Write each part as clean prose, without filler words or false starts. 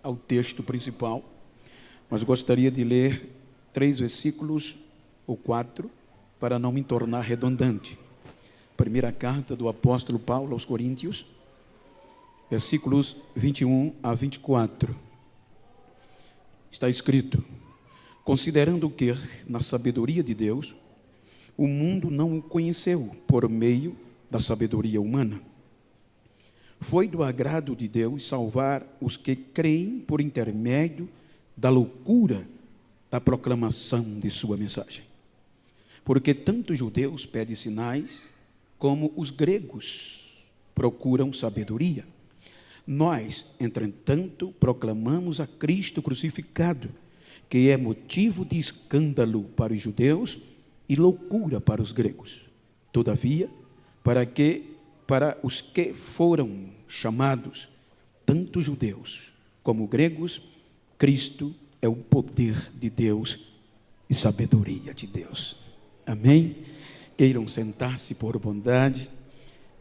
ao texto principal, mas gostaria de ler 3 versículos ou 4 para não me tornar redundante. Primeira carta do apóstolo Paulo aos Coríntios, versículos 21 a 24. Está escrito: considerando que, na sabedoria de Deus, o mundo não o conheceu por meio da sabedoria humana. Foi do agrado de Deus salvar os que creem por intermédio da loucura da proclamação de sua mensagem. Porque tanto os judeus pedem sinais, como os gregos procuram sabedoria. Nós, entretanto, proclamamos a Cristo crucificado, que é motivo de escândalo para os judeus e loucura para os gregos. Todavia, para os que foram chamados, tanto judeus como gregos, Cristo é o poder de Deus e sabedoria de Deus. Amém? Queiram sentar-se por bondade,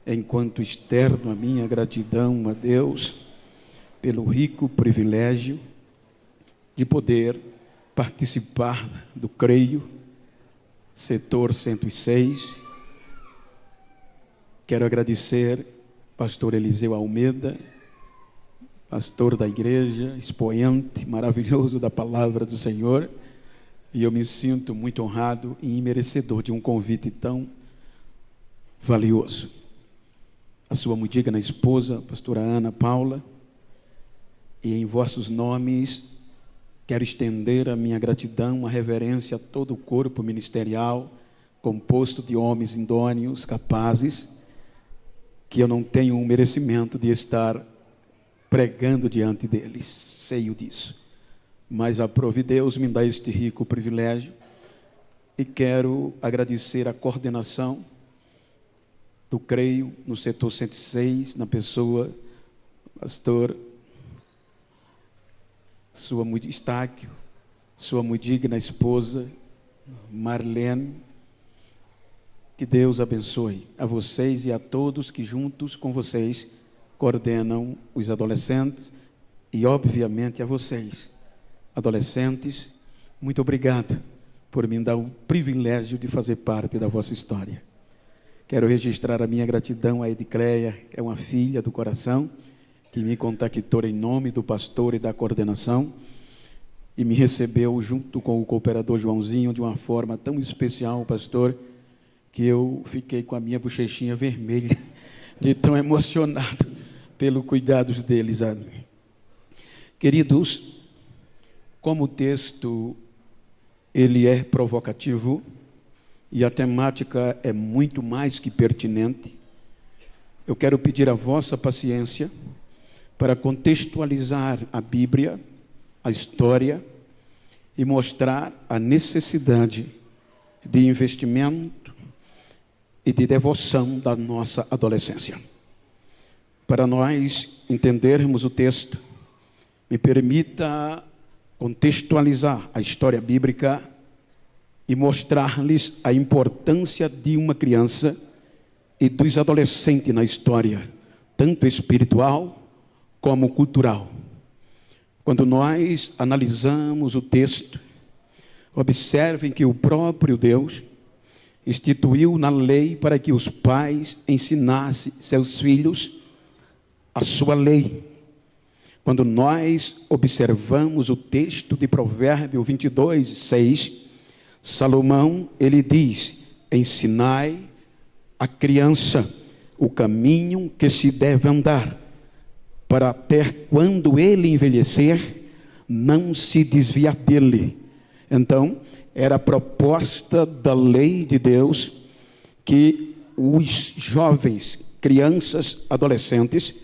enquanto externo a minha gratidão a Deus pelo rico privilégio de poder participar do Creio, setor 106. Quero agradecer pastor Eliseu Almeida, pastor da igreja, expoente maravilhoso da palavra do Senhor, e eu me sinto muito honrado e merecedor de um convite tão valioso. A sua muito digna esposa, pastora Ana Paula, e em vossos nomes quero estender a minha gratidão, a reverência a todo o corpo ministerial, composto de homens idôneos, capazes, que eu não tenho o merecimento de estar pregando diante deles, sei disso. Mas a Provideus me dá este rico privilégio e quero agradecer a coordenação do Creio no setor 106, na pessoa pastor sua muito Estáquio, sua muito digna esposa Marlene. Que Deus abençoe a vocês e a todos que juntos com vocês coordenam os adolescentes e obviamente a vocês, adolescentes. Muito obrigado por me dar o privilégio de fazer parte da vossa história. Quero registrar a minha gratidão a Edicleia, que é uma filha do coração, que me contactou em nome do pastor e da coordenação e me recebeu junto com o cooperador Joãozinho de uma forma tão especial, pastor, que eu fiquei com a minha bochechinha vermelha de tão emocionado pelo cuidados deles a mim. Queridos, como o texto ele é provocativo e a temática é muito mais que pertinente, eu quero pedir a vossa paciência para contextualizar a Bíblia, a história, e mostrar a necessidade de investimento e de devoção da nossa adolescência. Para nós entendermos o texto, me permita contextualizar a história bíblica e mostrar-lhes a importância de uma criança e dos adolescentes na história, tanto espiritual como cultural. Quando nós analisamos o texto, observem que o próprio Deus instituiu na lei para que os pais ensinassem seus filhos a sua lei. Quando nós observamos o texto de Provérbio 22, 6, Salomão, ele diz: ensinai a criança o caminho que se deve andar, para até quando ele envelhecer, não se desviar dele. Então, era a proposta da lei de Deus que os jovens, crianças, adolescentes,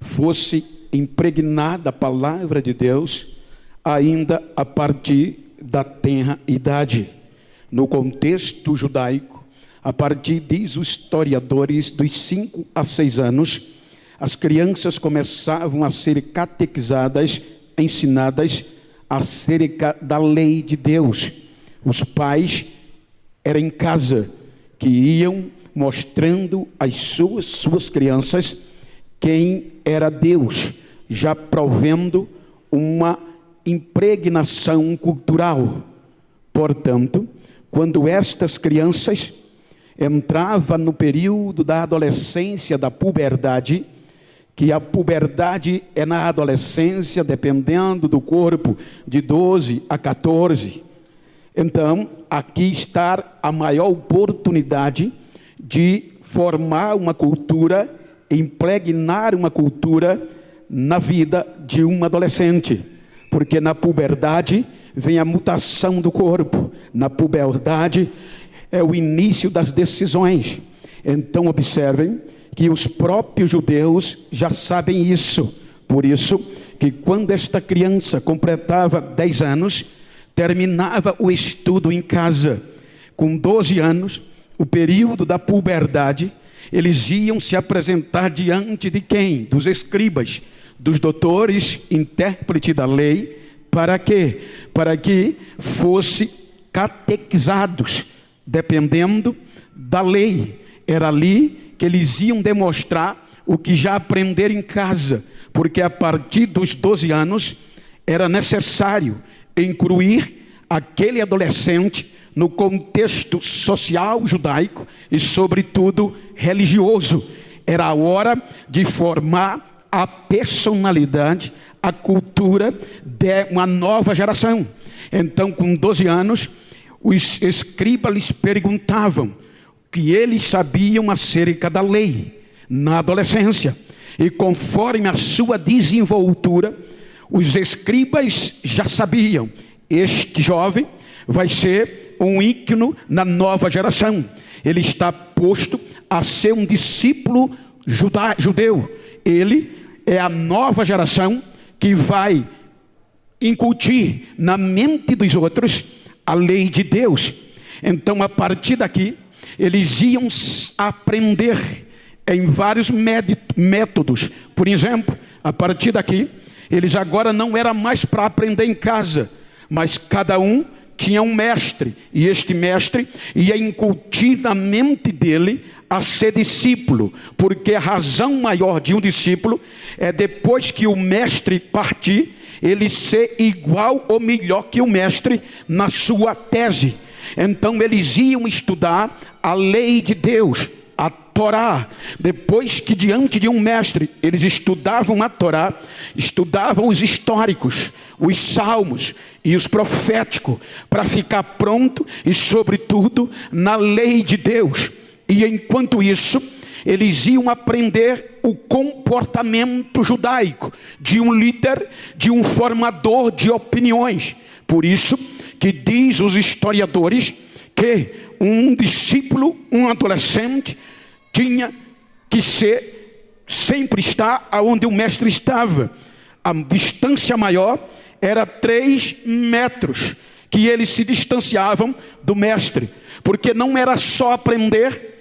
fosse impregnada a palavra de Deus ainda a partir da tenra idade. No contexto judaico, a partir, diz os historiadores, dos 5 a 6 anos, as crianças começavam a ser catequizadas, ensinadas acerca da lei de Deus. Os pais eram em casa, que iam mostrando às suas crianças quem era Deus, já provendo uma impregnação cultural. Portanto, quando estas crianças entravam no período da adolescência, da puberdade, que a puberdade é na adolescência, dependendo do corpo, de 12 a 14. Então, aqui está a maior oportunidade de formar uma cultura, impregnar uma cultura na vida de um adolescente. Porque na puberdade vem a mutação do corpo. Na puberdade é o início das decisões. Então, observem que os próprios judeus já sabem isso. Por isso que quando esta criança completava 10 anos, terminava o estudo em casa. Com 12 anos, o período da puberdade, eles iam se apresentar diante de quem? Dos escribas, dos doutores, intérprete da lei. Para quê? Para que fossem catequizados, dependendo da lei. Era ali que eles iam demonstrar o que já aprenderam em casa, porque a partir dos 12 anos era necessário incluir aquele adolescente no contexto social judaico e, sobretudo, religioso. Era a hora de formar a personalidade, a cultura de uma nova geração. Então, com 12 anos, os escribas lhes perguntavam que eles sabiam acerca da lei na adolescência, e conforme a sua desenvoltura, os escribas já sabiam: este jovem vai ser um ícone na nova geração, ele está posto a ser um discípulo judeu, ele é a nova geração que vai incutir na mente dos outros a lei de Deus. Então, a partir daqui, eles iam aprender em vários métodos. Por exemplo, a partir daqui, eles agora não era mais para aprender em casa, mas cada um tinha um mestre, e este mestre ia incutir na mente dele a ser discípulo, porque a razão maior de um discípulo é, depois que o mestre partir, ele ser igual ou melhor que o mestre na sua tese. Então eles iam estudar a lei de Deus, a Torá. Depois que diante de um mestre eles estudavam a Torá, estudavam os históricos, os salmos e os proféticos, para ficar pronto e sobretudo na lei de Deus. E enquanto isso, eles iam aprender o comportamento judaico de um líder, de um formador de opiniões. Por isso que diz os historiadores que um discípulo, um adolescente, tinha que sempre estar onde o mestre estava. A distância maior era 3 metros, que eles se distanciavam do mestre, porque não era só aprender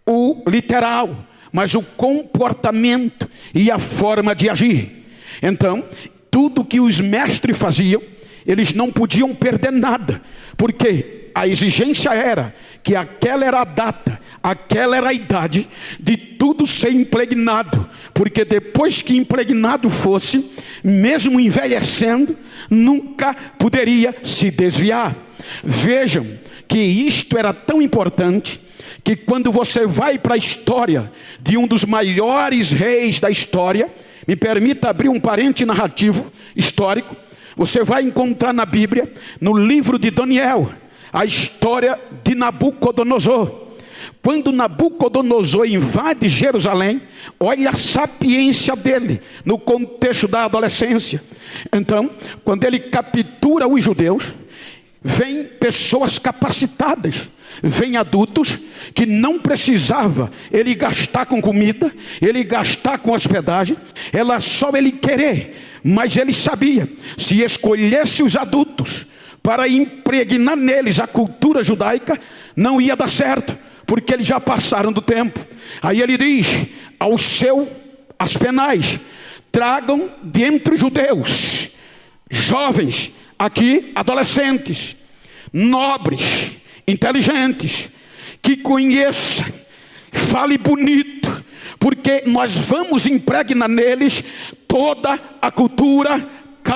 o literal, mas o comportamento e a forma de agir. Então, tudo que os mestres faziam, eles não podiam perder nada, porque a exigência era que aquela era a data, aquela era a idade de tudo ser impregnado, porque depois que impregnado fosse, mesmo envelhecendo, nunca poderia se desviar. Vejam que isto era tão importante, que quando você vai para a história de um dos maiores reis da história, me permita abrir um parente narrativo histórico, você vai encontrar na Bíblia, no livro de Daniel, a história de Nabucodonosor. Quando Nabucodonosor invade Jerusalém, olha a sapiência dele no contexto da adolescência. Então, quando ele captura os judeus, vem pessoas capacitadas, vem adultos que não precisava ele gastar com comida, ele gastar com hospedagem, era só ele querer. Mas ele sabia, se escolhesse os adultos para impregnar neles a cultura judaica, não ia dar certo, porque eles já passaram do tempo. Aí ele diz aos seus penais: tragam dentre os judeus jovens, aqui adolescentes, nobres, inteligentes, que conheçam, fale bonito, porque nós vamos impregnar neles toda a cultura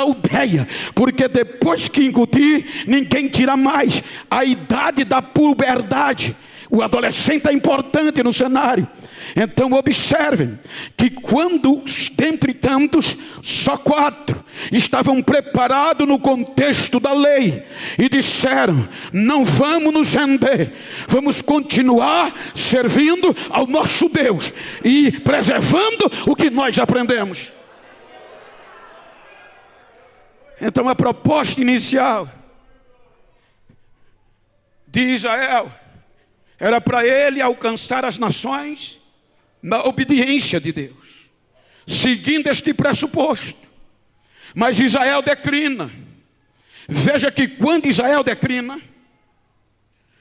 aldeia, porque depois que incutir, ninguém tira mais. A idade da puberdade, o adolescente é importante no cenário. Então observem que quando dentre tantos, só 4 estavam preparados no contexto da lei e disseram: não vamos nos render, vamos continuar servindo ao nosso Deus e preservando o que nós aprendemos. Então a proposta inicial de Israel era para ele alcançar as nações na obediência de Deus, seguindo este pressuposto. Mas Israel declina. Veja que quando Israel declina,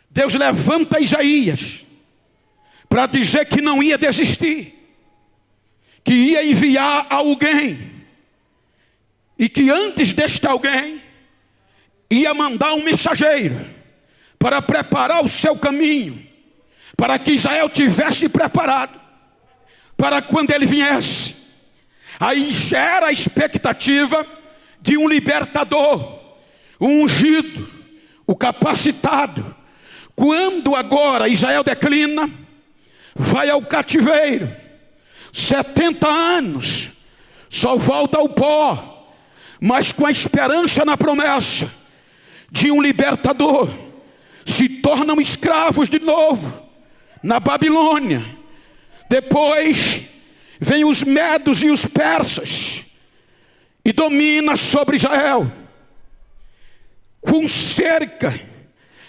Deus levanta Isaías para dizer que não ia desistir, que ia enviar alguém, e que antes deste alguém ia mandar um mensageiro para preparar o seu caminho, para que Israel tivesse preparado para quando ele viesse. Aí gera a expectativa de um libertador, o ungido, o capacitado. Quando agora Israel declina, vai ao cativeiro, 70 anos, só volta ao pó, mas com a esperança na promessa de um libertador. Se tornam escravos de novo na Babilônia. Depois vem os medos e os persas e domina sobre Israel. Com cerca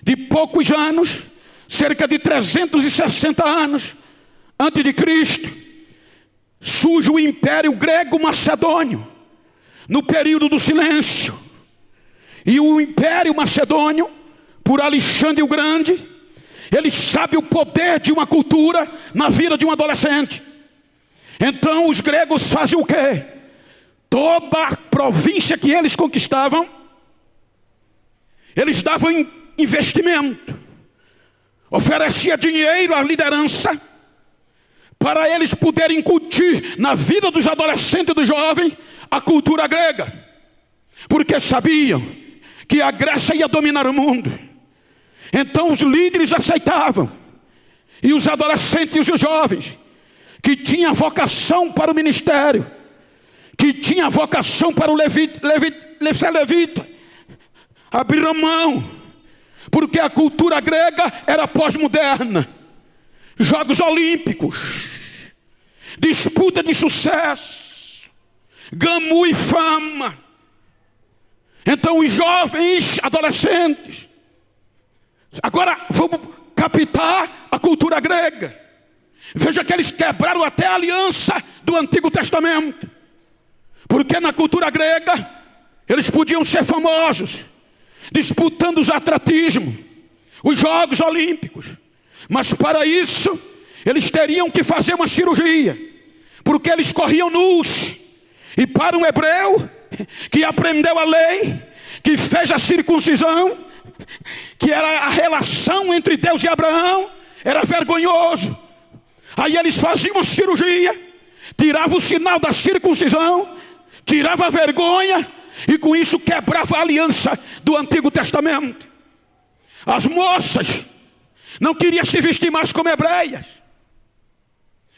de poucos anos, cerca de 360 anos antes de Cristo, surge o Império Grego-Macedônio, no período do silêncio. E o Império Macedônio, por Alexandre o Grande, ele sabe o poder de uma cultura na vida de um adolescente. Então os gregos fazem o quê? Toda a província que eles conquistavam, eles davam investimento, oferecia dinheiro à liderança, para eles poderem incutir na vida dos adolescentes e dos jovens a cultura grega, porque sabiam que a Grécia ia dominar o mundo. Então os líderes aceitavam, e os adolescentes e os jovens que tinham vocação para o ministério, que tinham vocação para o ser levita, abriram mão, porque a cultura grega era pós-moderna. Jogos Olímpicos, disputa de sucesso, glamour e fama. Então os jovens adolescentes, agora vamos captar a cultura grega. Veja que eles quebraram até a aliança do Antigo Testamento, porque na cultura grega eles podiam ser famosos, disputando os atletismo, os Jogos Olímpicos. Mas para isso eles teriam que fazer uma cirurgia, porque eles corriam nus. E para um hebreu que aprendeu a lei, que fez a circuncisão, que era a relação entre Deus e Abraão, era vergonhoso. Aí eles faziam uma cirurgia, tiravam o sinal da circuncisão, tirava a vergonha, e com isso quebrava a aliança do Antigo Testamento. As moças não queriam se vestir mais como hebreias.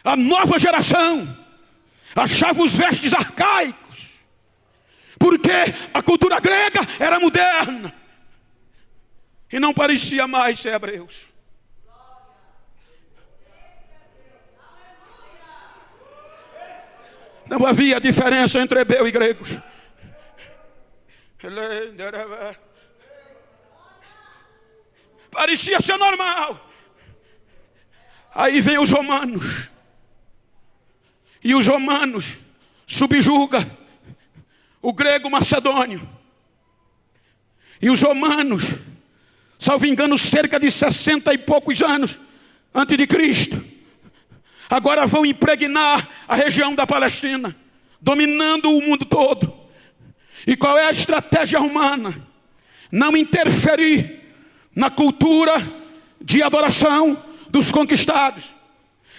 A nova geração achava os vestes arcaicos, porque a cultura grega era moderna e não parecia mais ser hebreus. Não havia diferença entre hebreu e gregos. Parecia ser normal. Aí vem os romanos, e os romanos subjugam o grego macedônio. E os romanos, salvo engano, cerca de 60 e poucos anos antes de Cristo, agora vão impregnar a região da Palestina, dominando o mundo todo. E qual é a estratégia romana? Não interferir na cultura de adoração dos conquistados.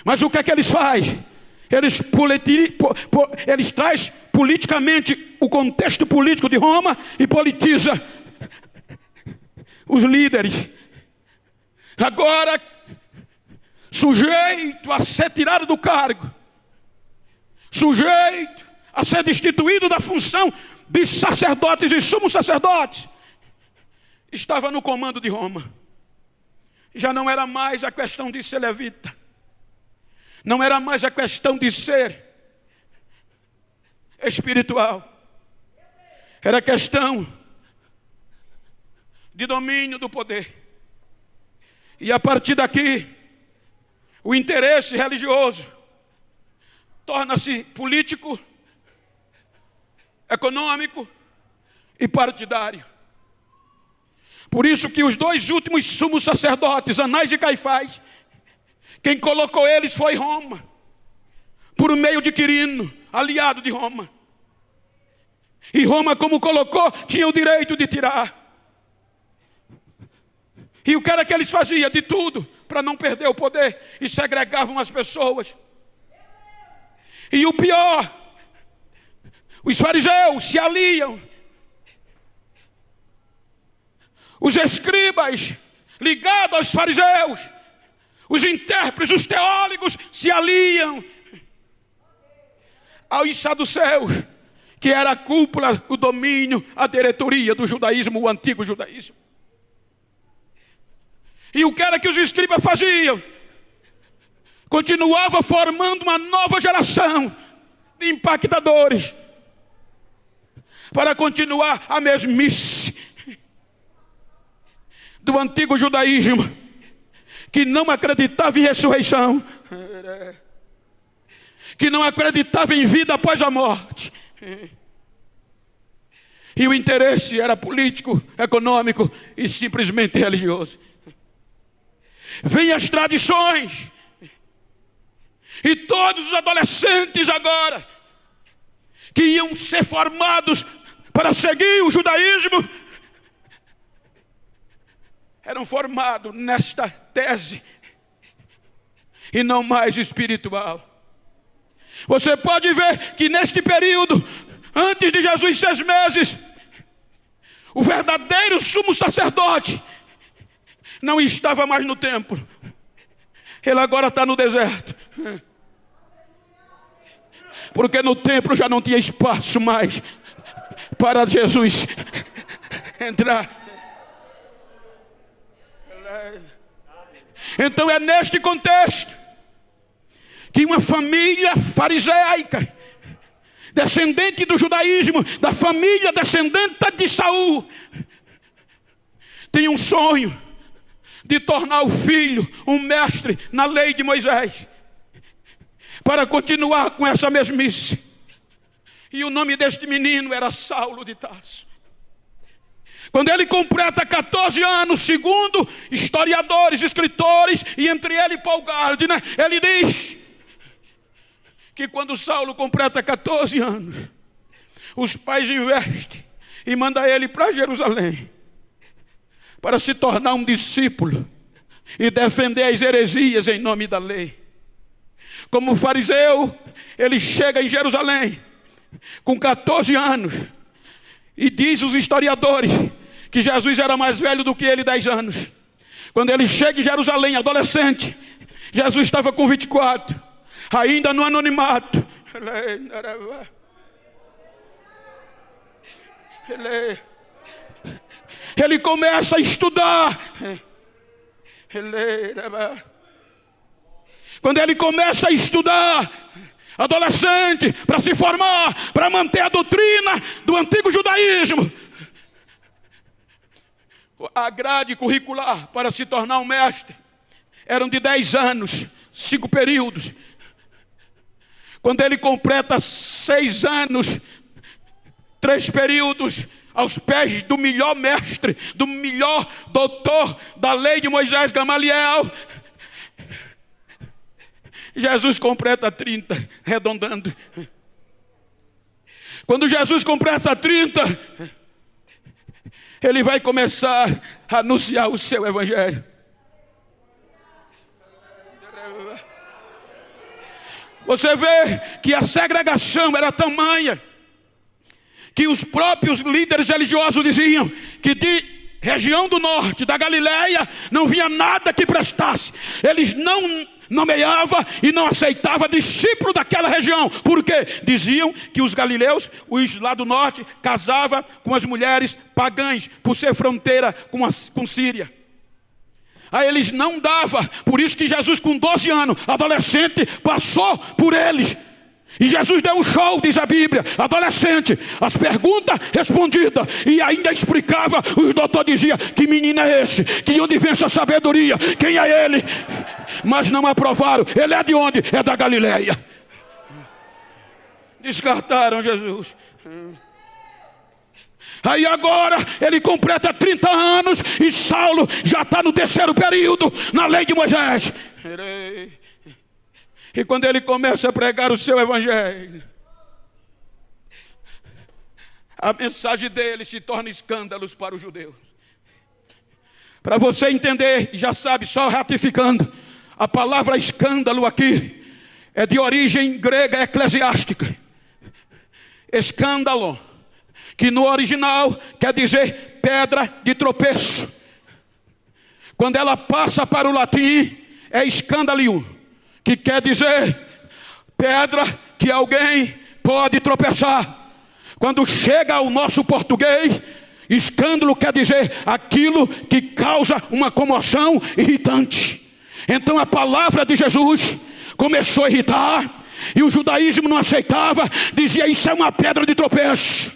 Mas o que é que eles fazem? Eles traz politicamente o contexto político de Roma e politiza os líderes. Agora, sujeito a ser tirado do cargo, sujeito a ser destituído da função de sacerdotes e sumos sacerdotes, estava no comando de Roma. Já não era mais a questão de ser levita, não era mais a questão de ser espiritual, era questão de domínio do poder. E a partir daqui, o interesse religioso torna-se político, econômico e partidário. Por isso que os dois últimos sumos sacerdotes, Anás e Caifás, quem colocou eles foi Roma, por meio de Quirino, aliado de Roma. E Roma, como colocou, tinha o direito de tirar. E o que era que eles faziam? De tudo, para não perder o poder, e segregavam as pessoas. E o pior, os fariseus se aliam, os escribas ligados aos fariseus, os intérpretes, os teólogos se aliam aos saduceus, que era a cúpula, o domínio, a diretoria do judaísmo, o antigo judaísmo. E o que era que os escribas faziam? Continuava formando uma nova geração de impactadores, para continuar a mesmice do antigo judaísmo, que não acreditava em ressurreição, que não acreditava em vida após a morte. E o interesse era político, econômico e simplesmente religioso. Vêm as tradições, e todos os adolescentes agora, que iam ser formados para seguir o judaísmo, eram formados nesta tese, e não mais espiritual. Você pode ver que neste período, antes de Jesus 6 meses, o verdadeiro sumo sacerdote não estava mais no templo. Ele agora está no deserto. Porque no templo já não tinha espaço mais para Jesus entrar. Então é neste contexto que uma família farisaica, descendente do judaísmo, da família descendente de Saul, tem um sonho de tornar o filho um mestre na lei de Moisés, para continuar com essa mesmice. E o nome deste menino era Saulo de Tarso. Quando ele completa 14 anos, segundo historiadores, escritores, e entre ele Paul Gardner, ele diz que quando Saulo completa 14 anos, os pais investem e mandam ele para Jerusalém, para se tornar um discípulo e defender as heresias em nome da lei. Como fariseu, ele chega em Jerusalém com 14 anos, e diz os historiadores que Jesus era mais velho do que ele 10 anos. Quando ele chega em Jerusalém, adolescente, Jesus estava com 24, ainda no anonimato. Ele começa a estudar. Quando ele começa a estudar, adolescente, para se formar, para manter a doutrina do antigo judaísmo, a grade curricular para se tornar um mestre eram de 10 anos, 5 períodos. Quando ele completa 6 anos, 3 períodos, aos pés do melhor mestre, do melhor doutor da lei de Moisés, Gamaliel, Jesus completa 30, arredondando. Quando Jesus completa 30, ele vai começar a anunciar o seu evangelho. Você vê que a segregação era tamanha que os próprios líderes religiosos diziam que de região do norte, da Galileia, não vinha nada que prestasse. Eles não nomeavam e não aceitavam discípulo daquela região. Por quê? Diziam que os galileus, os lá do norte, casavam com as mulheres pagãs, por ser fronteira com Síria. Aí eles não davam. Por isso que Jesus, com 12 anos, adolescente, passou por eles. E Jesus deu um show, diz a Bíblia, adolescente, as perguntas respondidas, e ainda explicava. Os doutores diziam: que menino é esse? Que onde vem essa sabedoria? Quem é ele? Mas não aprovaram. Ele é de onde? É da Galileia. Descartaram Jesus. Aí agora ele completa 30 anos e Saulo já está no 3º período na lei de Moisés. E quando ele começa a pregar o seu evangelho, a mensagem dele se torna escândalos para os judeus. Para você entender, já sabe, só ratificando, a palavra escândalo aqui é de origem grega eclesiástica. Escândalo, que no original quer dizer pedra de tropeço. Quando ela passa para o latim, é escandalium, que quer dizer pedra que alguém pode tropeçar. Quando chega ao nosso português, escândalo quer dizer aquilo que causa uma comoção irritante. Então a palavra de Jesus começou a irritar, e o judaísmo não aceitava, dizia: isso é uma pedra de tropeço,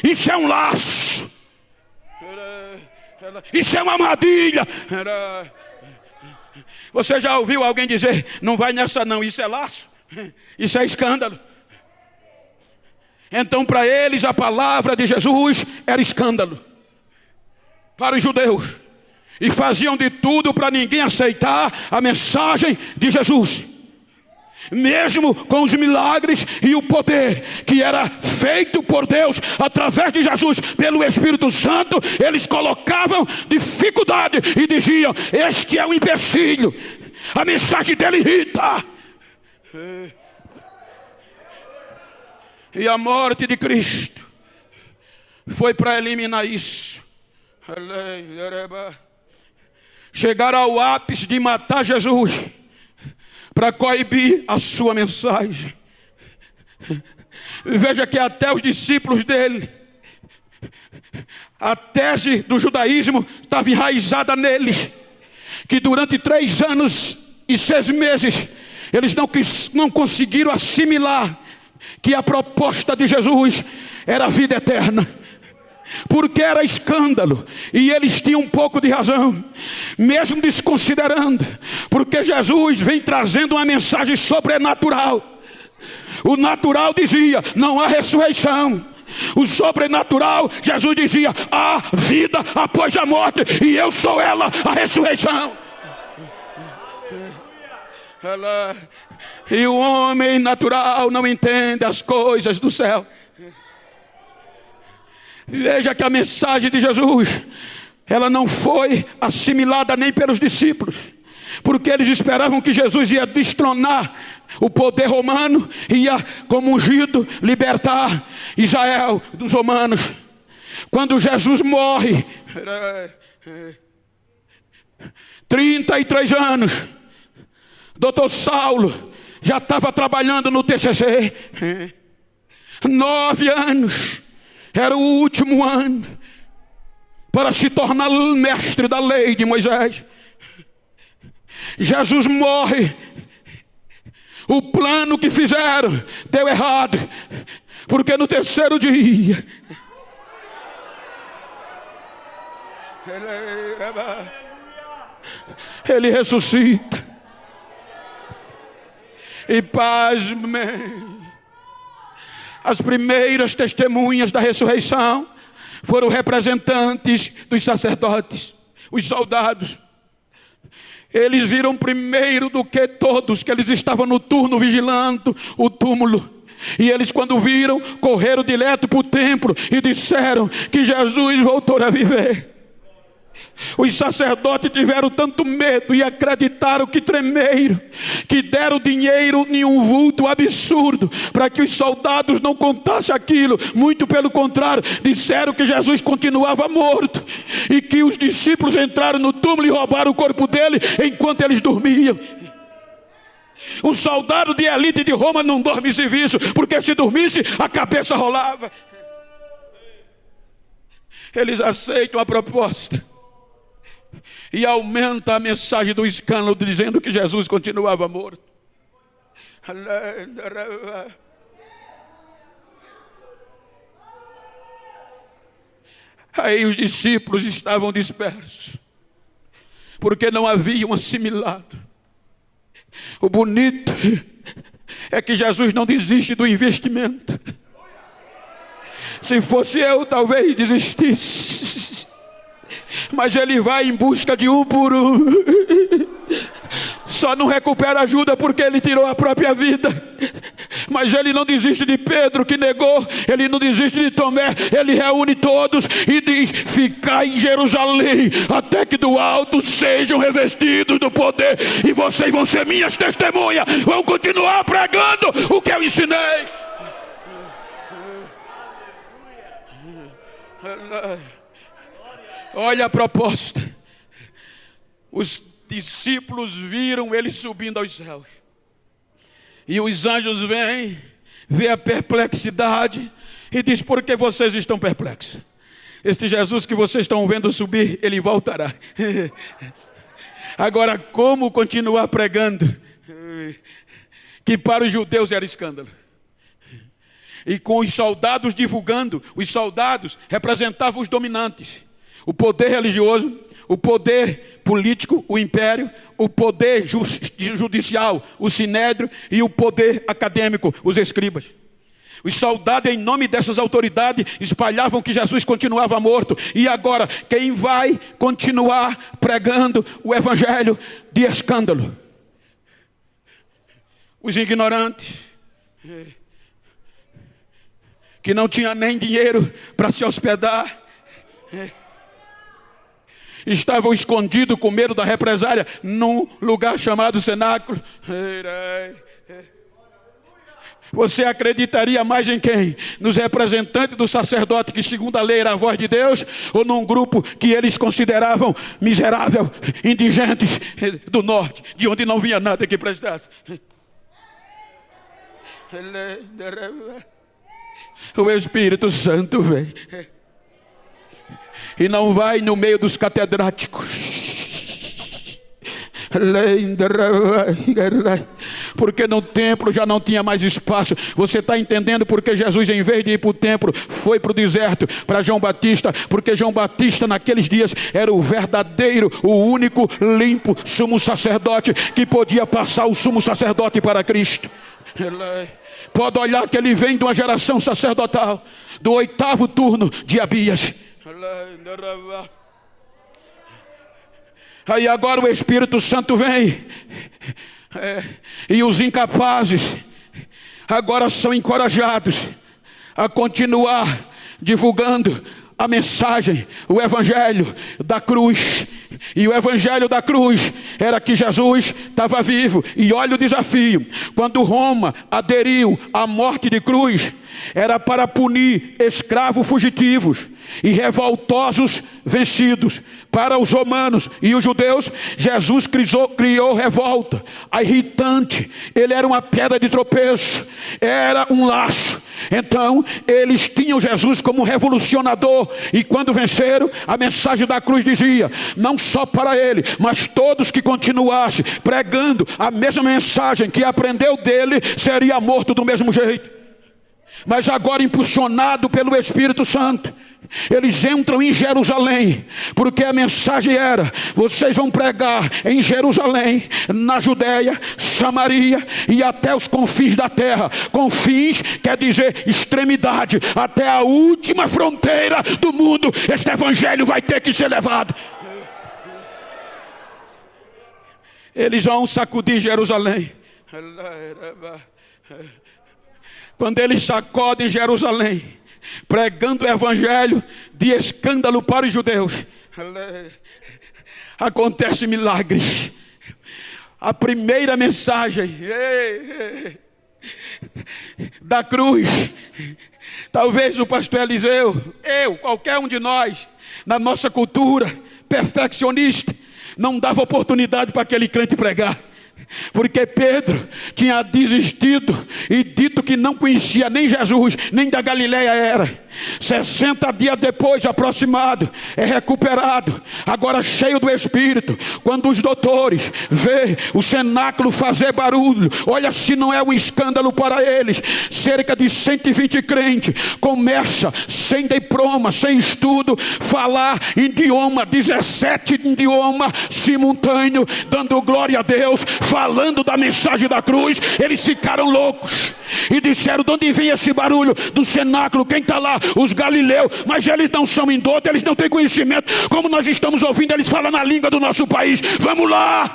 isso é um laço, isso é uma armadilha. Você já ouviu alguém dizer: não vai nessa não, isso é laço, isso é escândalo? Então para eles a palavra de Jesus era escândalo para os judeus, e faziam de tudo para ninguém aceitar a mensagem de Jesus. Mesmo com os milagres e o poder que era feito por Deus através de Jesus pelo Espírito Santo, eles colocavam dificuldade e diziam: este é um empecilho, a mensagem dele irrita. E a morte de Cristo foi para eliminar isso. Chegaram ao ápice de matar Jesus para coibir a sua mensagem. Veja que até os discípulos dele, a tese do judaísmo estava enraizada neles, que durante 3 anos e 6 meses eles não conseguiram assimilar que a proposta de Jesus era a vida eterna, porque era escândalo. E eles tinham um pouco de razão, mesmo desconsiderando, porque Jesus vem trazendo uma mensagem sobrenatural. O natural dizia: não há ressurreição. O sobrenatural, Jesus dizia: há vida após a morte, e eu sou ela, a ressurreição. E o homem natural não entende as coisas do céu. Veja que a mensagem de Jesus, ela não foi assimilada nem pelos discípulos, porque eles esperavam que Jesus ia destronar o poder romano, ia como ungido libertar Israel dos romanos. Quando Jesus morre, 33 anos, doutor Saulo já estava trabalhando no TCC. 9 anos era o último ano para se tornar mestre da lei de Moisés. Jesus morre. O plano que fizeram deu errado, porque no 3º dia ele ressuscita. E pasmem, as primeiras testemunhas da ressurreição foram representantes dos sacerdotes, os soldados. Eles viram primeiro do que todos, que eles estavam no turno vigilando o túmulo. E eles, quando viram, correram direto para o templo e disseram que Jesus voltou a viver. Os sacerdotes tiveram tanto medo e acreditaram que tremeram, que deram dinheiro em um vulto absurdo, para que os soldados não contassem aquilo. Muito pelo contrário, disseram que Jesus continuava morto, e que os discípulos entraram no túmulo e roubaram o corpo dele enquanto eles dormiam. Um soldado de elite de Roma não dorme em serviço, porque se dormisse a cabeça rolava. Eles aceitam a proposta e aumenta a mensagem do escândalo, dizendo que Jesus continuava morto. Aí os discípulos estavam dispersos, porque não haviam assimilado. O bonito é que Jesus não desiste do investimento. Se fosse eu, talvez desistisse, mas ele vai em busca de um por um. Só não recupera ajuda porque ele tirou a própria vida. Mas ele não desiste de Pedro, que negou. Ele não desiste de Tomé. Ele reúne todos e diz: ficai em Jerusalém, até que do alto sejam revestidos do poder, e vocês vão ser minhas testemunhas. Vão continuar pregando o que eu ensinei. Olha a proposta. Os discípulos viram ele subindo aos céus, e os anjos vêm, vê a perplexidade e diz: por que vocês estão perplexos? Este Jesus que vocês estão vendo subir, ele voltará. Agora, como continuar pregando? Que para os judeus era escândalo. E com os soldados divulgando, os soldados representavam os dominantes, o poder religioso, o poder político, o império, o poder judicial, o sinédrio, e o poder acadêmico, os escribas. Os soldados, em nome dessas autoridades, espalhavam que Jesus continuava morto. E agora, quem vai continuar pregando o evangelho de escândalo? Os ignorantes, que não tinha nem dinheiro para se hospedar, estavam escondidos com medo da represália num lugar chamado cenáculo. Você acreditaria mais em quem? Nos representantes do sacerdote, que segundo a lei era a voz de Deus, ou num grupo que eles consideravam miserável, indigentes do norte, de onde não vinha nada que prestasse? O Espírito Santo vem e não vai no meio dos catedráticos, porque no templo já não tinha mais espaço. Você está entendendo porque Jesus, em vez de ir para o templo, foi para o deserto, para João Batista? Porque João Batista naqueles dias era o verdadeiro, o único limpo sumo sacerdote que podia passar o sumo sacerdote para Cristo. Pode olhar que ele vem de uma geração sacerdotal, do 8º turno de Abias. Aí agora o Espírito Santo vem, e os incapazes agora são encorajados a continuar divulgando a mensagem, o evangelho da cruz. E o evangelho da cruz era que Jesus estava vivo. E olha o desafio: quando Roma aderiu à morte de cruz, era para punir escravos fugitivos e revoltosos vencidos. Para os romanos e os judeus, Jesus criou revolta, a irritante. Ele era uma pedra de tropeço, era um laço. Então eles tinham Jesus como revolucionador, e quando venceram, a mensagem da cruz dizia: não só para ele, mas todos que continuassem pregando a mesma mensagem que aprendeu dele, seria morto do mesmo jeito. Mas agora, impulsionado pelo Espírito Santo, eles entram em Jerusalém, porque a mensagem era: vocês vão pregar em Jerusalém, na Judéia, Samaria e até os confins da terra. Confins quer dizer extremidade, até a última fronteira do mundo. Este evangelho vai ter que ser levado. Eles vão sacudir Jerusalém. Quando eles sacodem Jerusalém, pregando o evangelho de escândalo para os judeus, Acontece milagres. A primeira mensagem da cruz, talvez o pastor Eliseu, qualquer um de nós, na nossa cultura perfeccionista, não dava oportunidade para aquele crente pregar. Porque Pedro tinha desistido e dito que não conhecia nem Jesus, nem da Galileia era. 60 dias depois, aproximado, é recuperado, agora cheio do Espírito. Quando os doutores vê o cenáculo fazer barulho, olha se não é um escândalo para eles. Cerca de 120 crentes começa sem diploma, sem estudo, falar idioma, 17 idioma simultâneo, dando glória a Deus, falando da mensagem da cruz. Eles ficaram loucos e disseram: de onde vem esse barulho? Do cenáculo. Quem está lá? Os galileus. Mas eles não são indoutos, eles não têm conhecimento, como nós estamos ouvindo eles falam na língua do nosso país. Vamos lá.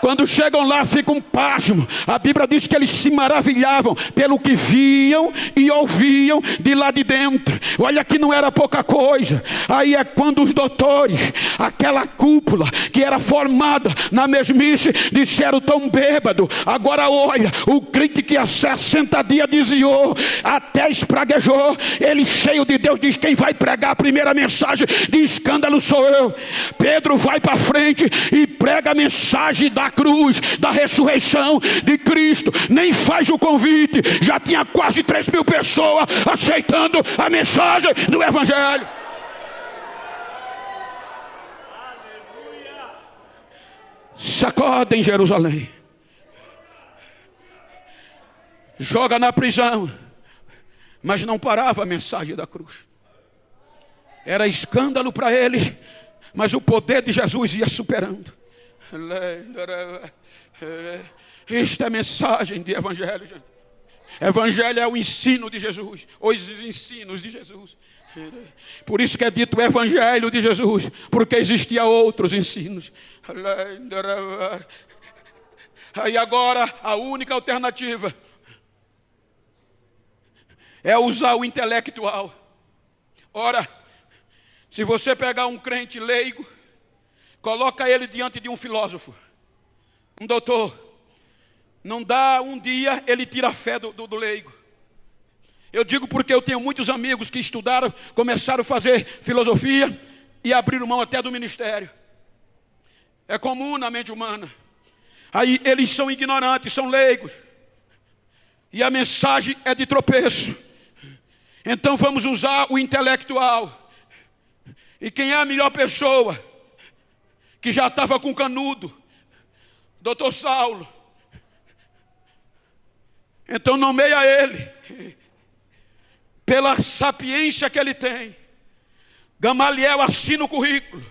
Quando chegam lá, ficam pasmos. A Bíblia diz que eles se maravilhavam pelo que viam e ouviam de lá de dentro. Olha que não era pouca coisa. Aí é quando os doutores, aquela cúpula que era formada na mesmice, disseram: tão bêbado. Agora olha, o crente que há 60 dias desviou, até espraguejou, ele cheio de Deus diz: quem vai pregar a primeira mensagem de escândalo sou eu. Pedro vai para frente e prega a mensagem da cruz, da ressurreição de Cristo. Nem faz o convite, já tinha quase 3.000 pessoas aceitando a mensagem do Evangelho. Sacode em Jerusalém, joga na prisão, mas não parava a mensagem da cruz. Era escândalo para eles, mas o poder de Jesus ia superando. Isto é mensagem de evangelho, gente. Evangelho é o ensino de Jesus, os ensinos de Jesus. Por isso que é dito o evangelho de Jesus, porque existiam outros ensinos. Aí agora a única alternativa é usar o intelectual. Ora, se você pegar um crente leigo, coloca ele diante de um filósofo, um doutor, não dá um dia, ele tira a fé do leigo. Eu digo porque eu tenho muitos amigos que estudaram, começaram a fazer filosofia e abriram mão até do ministério. É comum na mente humana. Aí eles são ignorantes, são leigos, e a mensagem é de tropeço. Então vamos usar o intelectual. E quem é a melhor pessoa? Que já estava com canudo, doutor Saulo. Então nomeia ele, pela sapiência que ele tem. Gamaliel assina o currículo.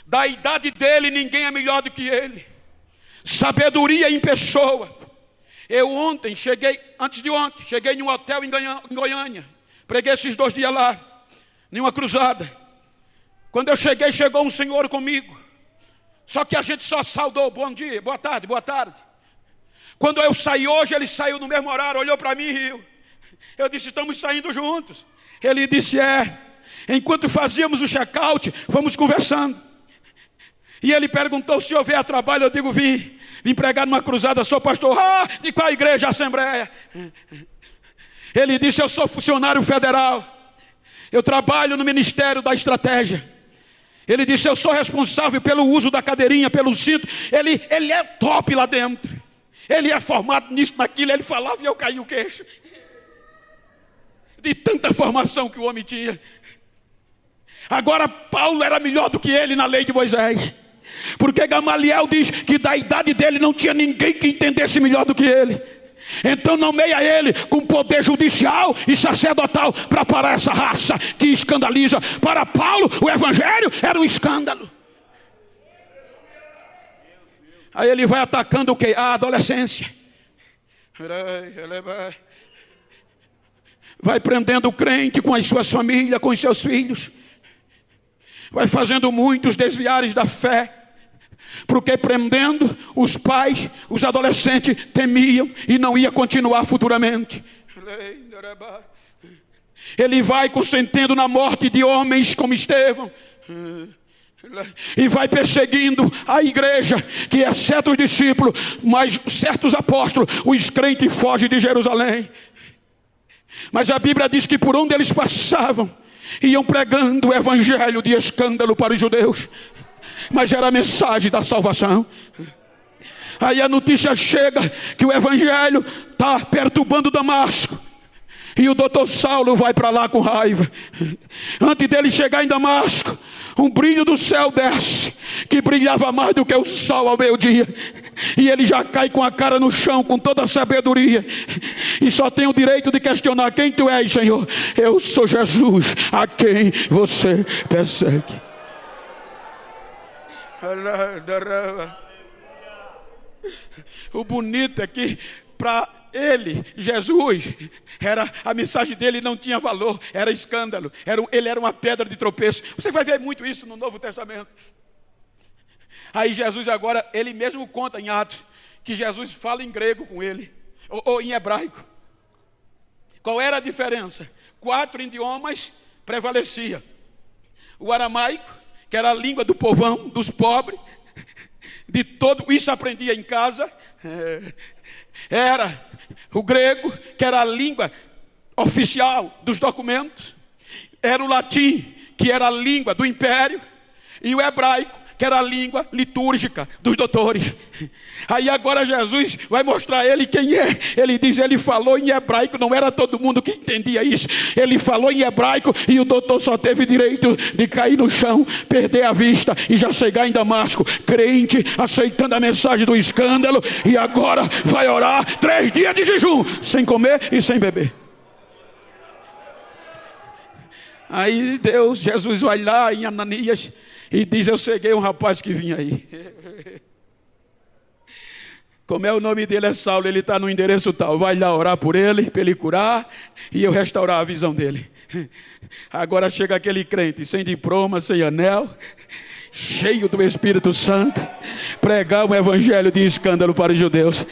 Da idade dele, ninguém é melhor do que ele. Sabedoria em pessoa. Eu antes de ontem, cheguei em um hotel em Goiânia. Preguei esses 2 dias lá, em uma cruzada. Quando eu cheguei, chegou um senhor comigo. Só que a gente só saudou: bom dia, boa tarde, boa tarde. Quando eu saí hoje, ele saiu no mesmo horário, olhou para mim e riu. Eu disse: estamos saindo juntos. Ele disse: é. Enquanto fazíamos o check-out, fomos conversando. E ele perguntou: o senhor veio a trabalho? Eu digo: vim pregar numa cruzada, sou pastor. De qual igreja? Assembleia. Ele disse: eu sou funcionário federal. Eu trabalho no Ministério da Estratégia. Ele disse: eu sou responsável pelo uso da cadeirinha, pelo cinto. Ele é top lá dentro. Ele é formado nisso, naquilo. Ele falava e eu caí o queixo. De tanta formação que o homem tinha. Agora Paulo era melhor do que ele na lei de Moisés. Porque Gamaliel diz que da idade dele não tinha ninguém que entendesse melhor do que ele. Então nomeia ele com poder judicial e sacerdotal para parar essa raça que escandaliza. Para Paulo o evangelho era um escândalo. Aí ele vai atacando o quê? A adolescência. Vai prendendo o crente com as suas famílias, com os seus filhos. Vai fazendo muitos desviarem da fé. Porque prendendo os pais, os adolescentes temiam e não ia continuar futuramente. Ele vai consentindo na morte de homens como Estevão. E vai perseguindo a igreja, que exceto os discípulos, mas certos apóstolos, os crentes fogem de Jerusalém. Mas a Bíblia diz que por onde eles passavam, iam pregando o evangelho de escândalo para os judeus, mas era a mensagem da salvação. Aí a notícia chega que o evangelho está perturbando Damasco, e o doutor Saulo vai para lá com raiva. Antes dele chegar em Damasco, um brilho do céu desce, que brilhava mais do que o sol ao meio-dia, e ele já cai com a cara no chão, com toda a sabedoria, e só tem o direito de questionar: quem tu és, Senhor? Eu sou Jesus, a quem você persegue. O bonito é que para ele, Jesus, a mensagem dele não tinha valor, era escândalo, ele era uma pedra de tropeço. Você vai ver muito isso no Novo Testamento. Aí Jesus agora, ele mesmo conta em Atos, que Jesus fala em grego com ele, ou em hebraico. Qual era a diferença? 4 idiomas prevalecia: o aramaico, que era a língua do povão, dos pobres, de todo, isso aprendia em casa. Era o grego, que era a língua oficial dos documentos. Era o latim, que era a língua do império. E o hebraico, que era a língua litúrgica dos doutores. Aí agora Jesus vai mostrar a ele quem é. Ele diz, ele falou em hebraico, não era todo mundo que entendia isso. Ele falou em hebraico e o doutor só teve direito de cair no chão, perder a vista e já chegar em Damasco, crente, aceitando a mensagem do escândalo, e agora vai orar 3 dias de jejum, sem comer e sem beber. Aí Jesus vai lá em Ananias e diz, eu ceguei um rapaz que vinha aí. Como é o nome dele é Saulo, ele está no endereço tal. Vai lá orar por ele, para ele curar, e eu restaurar a visão dele. Agora chega aquele crente, sem diploma, sem anel, cheio do Espírito Santo, pregar um evangelho de escândalo para os judeus.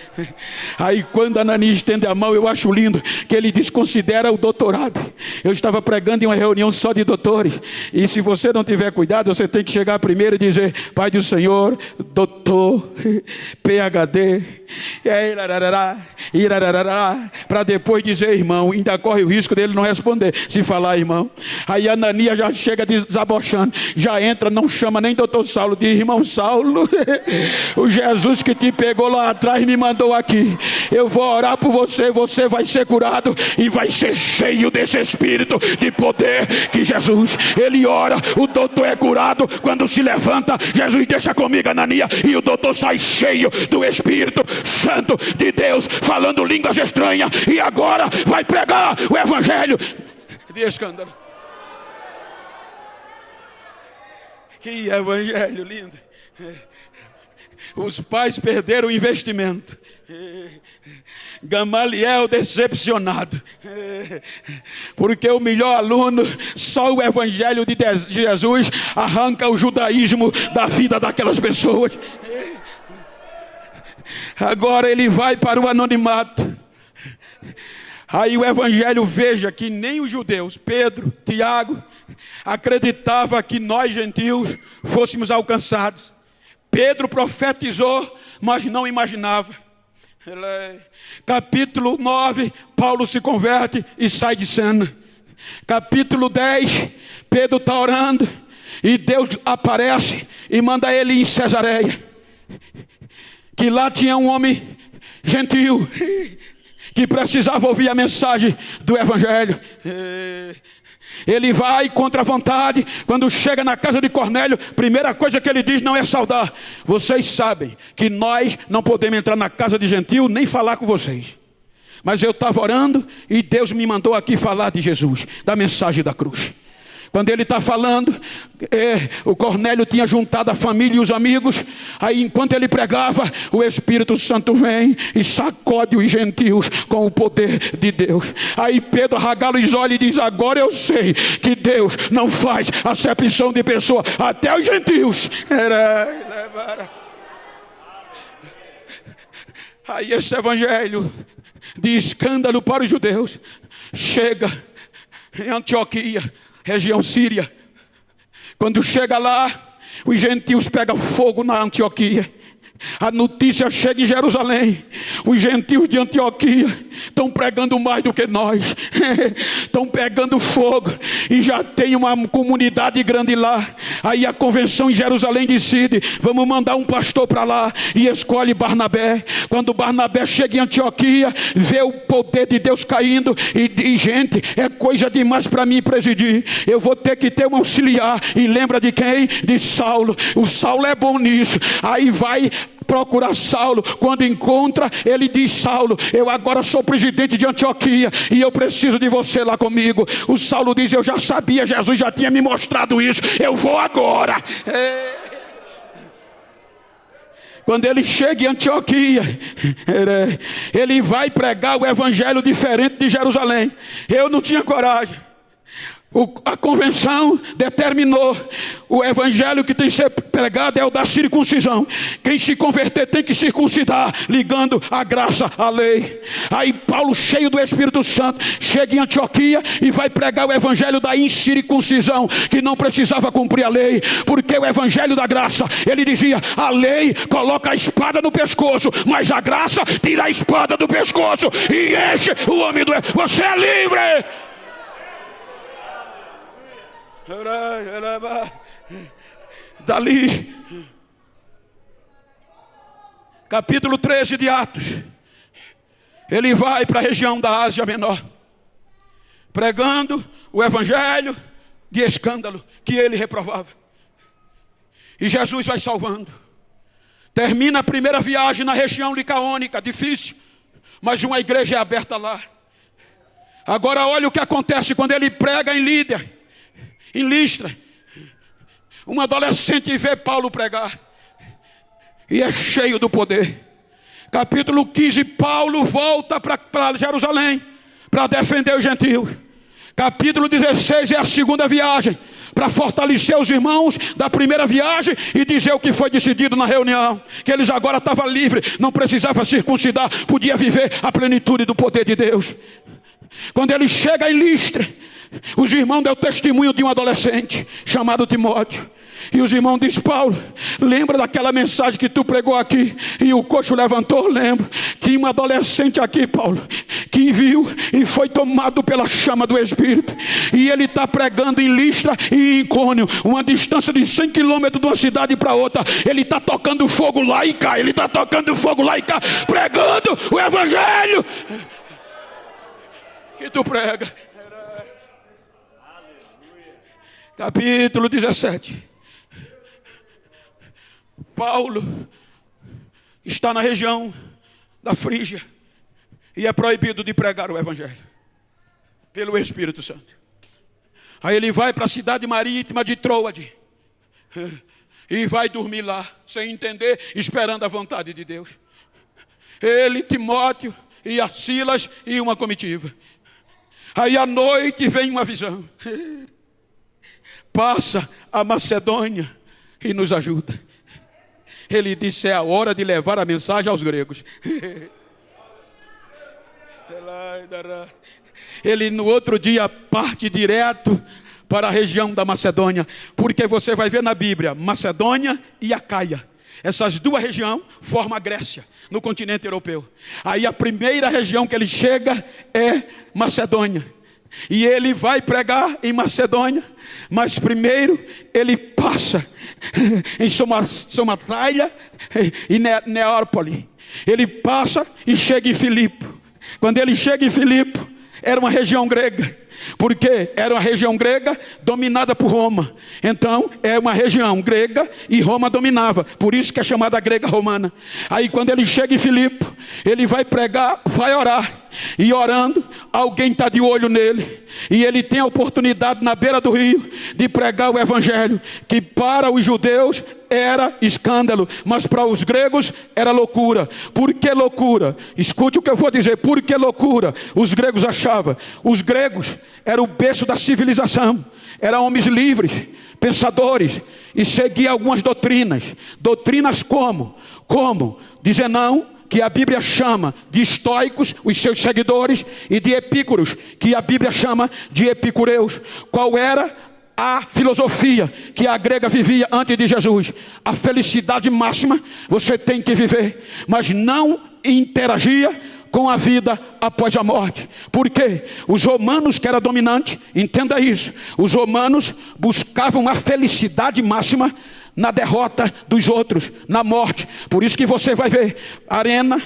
Aí quando Ananias estende a mão, eu acho lindo que ele desconsidera o doutorado. Eu estava pregando em uma reunião só de doutores, e se você não tiver cuidado, você tem que chegar primeiro e dizer, Pai do Senhor, doutor, PhD, para depois dizer, irmão. Ainda corre o risco dele não responder, se falar irmão. Aí Ananias já chega desabochando, já entra, não chama nem doutor Saulo, diz, irmão Saulo, o Jesus que te pegou lá atrás me mandou aqui. Eu vou orar por você, você vai ser curado e vai ser cheio desse espírito de poder que Jesus, ele ora, o doutor é curado, quando se levanta, Jesus deixa comigo Ananias, e o doutor sai cheio do Espírito Santo de Deus, falando línguas estranhas, e agora vai pregar o evangelho de escândalo. Que evangelho lindo. Os pais perderam o investimento. Gamaliel decepcionado, porque o melhor aluno, só o evangelho de Jesus arranca o judaísmo da vida daquelas pessoas. Agora ele vai para o anonimato. Aí o evangelho, veja que nem os judeus, Pedro, Tiago, acreditava que nós gentios fôssemos alcançados. Pedro profetizou, mas não imaginava. Capítulo 9, Paulo se converte e sai de cena. Capítulo 10, Pedro está orando e Deus aparece e manda ele em Cesareia, que lá tinha um homem gentil que precisava ouvir a mensagem do evangelho. Ele vai contra a vontade. Quando chega na casa de Cornélio, primeira coisa que ele diz não é saudar. Vocês sabem que nós não podemos entrar na casa de gentil nem falar com vocês, mas eu estava orando e Deus me mandou aqui falar de Jesus, da mensagem da cruz. Quando ele está falando, o Cornélio tinha juntado a família e os amigos. Aí enquanto ele pregava, o Espírito Santo vem e sacode os gentios com o poder de Deus. Aí Pedro arregala os olhos e diz, agora eu sei que Deus não faz acepção de pessoa, até os gentios. Aí esse evangelho de escândalo para os judeus chega em Antioquia, região síria. Quando chega lá, os gentios pegam fogo na Antioquia. A notícia chega em Jerusalém. Os gentios de Antioquia estão pregando mais do que nós. Estão pegando fogo. E já tem uma comunidade grande lá. Aí a convenção em Jerusalém decide: vamos mandar um pastor para lá. E escolhe Barnabé. Quando Barnabé chega em Antioquia, vê o poder de Deus caindo. E diz: gente, é coisa demais para mim presidir. Eu vou ter que ter um auxiliar. E lembra de quem? De Saulo. O Saulo é bom nisso. Aí vai procurar Saulo. Quando encontra, ele diz: Saulo, eu agora sou presidente de Antioquia e eu preciso de você lá comigo. O Saulo diz: eu já sabia, Jesus já tinha me mostrado isso, eu vou agora. Quando ele chega em Antioquia, ele vai pregar o evangelho diferente de Jerusalém. Eu não tinha coragem. A convenção determinou: o evangelho que tem que ser pregado é o da circuncisão. Quem se converter tem que circuncidar, ligando a graça à lei. Aí Paulo, cheio do Espírito Santo, chega em Antioquia e vai pregar o evangelho da incircuncisão, que não precisava cumprir a lei, porque o evangelho da graça, ele dizia: a lei coloca a espada no pescoço, mas a graça tira a espada do pescoço e enche o homem do... Você é livre! Dali, capítulo 13 de Atos, ele vai para a região da Ásia Menor, pregando o evangelho de escândalo que ele reprovava. E Jesus vai salvando. Termina a primeira viagem na região licaônica, difícil, mas uma igreja é aberta lá. Agora olha o que acontece quando ele prega em Lídia, em Listra. Um adolescente vê Paulo pregar e é cheio do poder. Capítulo 15, Paulo volta para Jerusalém para defender os gentios. Capítulo 16 é a segunda viagem, para fortalecer os irmãos da primeira viagem e dizer o que foi decidido na reunião, que eles agora estavam livres, não precisavam circuncidar, podia viver a plenitude do poder de Deus. Quando ele chega em Listra, os irmãos dão testemunho de um adolescente chamado Timóteo. E os irmãos dizem: Paulo, lembra daquela mensagem que tu pregou aqui e o coxo levantou? Lembro. Tinha um adolescente aqui, Paulo, que viu e foi tomado pela chama do Espírito. E ele está pregando em Listra e em Icônio, uma distância de 100 quilômetros de uma cidade para outra. Ele está tocando fogo lá e cá, ele está tocando fogo lá e cá, pregando o evangelho que tu prega. Capítulo 17. Paulo está na região da Frígia e é proibido de pregar o evangelho pelo Espírito Santo. Aí ele vai para a cidade marítima de Troade e vai dormir lá, sem entender, esperando a vontade de Deus. Ele, Timóteo e a Silas e uma comitiva. Aí à noite vem uma visão. Passa a Macedônia e nos ajuda. Ele disse: é a hora de levar a mensagem aos gregos. Ele no outro dia parte direto para a região da Macedônia, porque você vai ver na Bíblia Macedônia e Acaia. Essas duas regiões formam a Grécia, no continente europeu. Aí a primeira região que ele chega é Macedônia. E ele vai pregar em Macedônia, mas primeiro ele passa em Somatraia e Neópolis. Ele passa e chega em Filipe. Quando ele chega em Filipe, era uma região grega, porque era uma região grega dominada por Roma. Então é uma região grega e Roma dominava, por isso que é chamada grega romana. Aí quando ele chega em Filipe, ele vai pregar, vai orar. E orando, alguém está de olho nele. E ele tem a oportunidade na beira do rio de pregar o evangelho, que para os judeus era escândalo, mas para os gregos era loucura. Por que loucura? Escute o que eu vou dizer. Por que loucura? Os gregos achavam. Os gregos eram o berço da civilização. Eram homens livres, pensadores, e seguiam algumas doutrinas. Doutrinas como? Como? Dizer não que a Bíblia chama de estoicos, os seus seguidores, e de epícuros, que a Bíblia chama de epicureus. Qual era a filosofia que a grega vivia antes de Jesus? A felicidade máxima você tem que viver, mas não interagia com a vida após a morte. Por quê? Os romanos, que era dominante, entenda isso, os romanos buscavam a felicidade máxima na derrota dos outros, na morte. Por isso que você vai ver arena,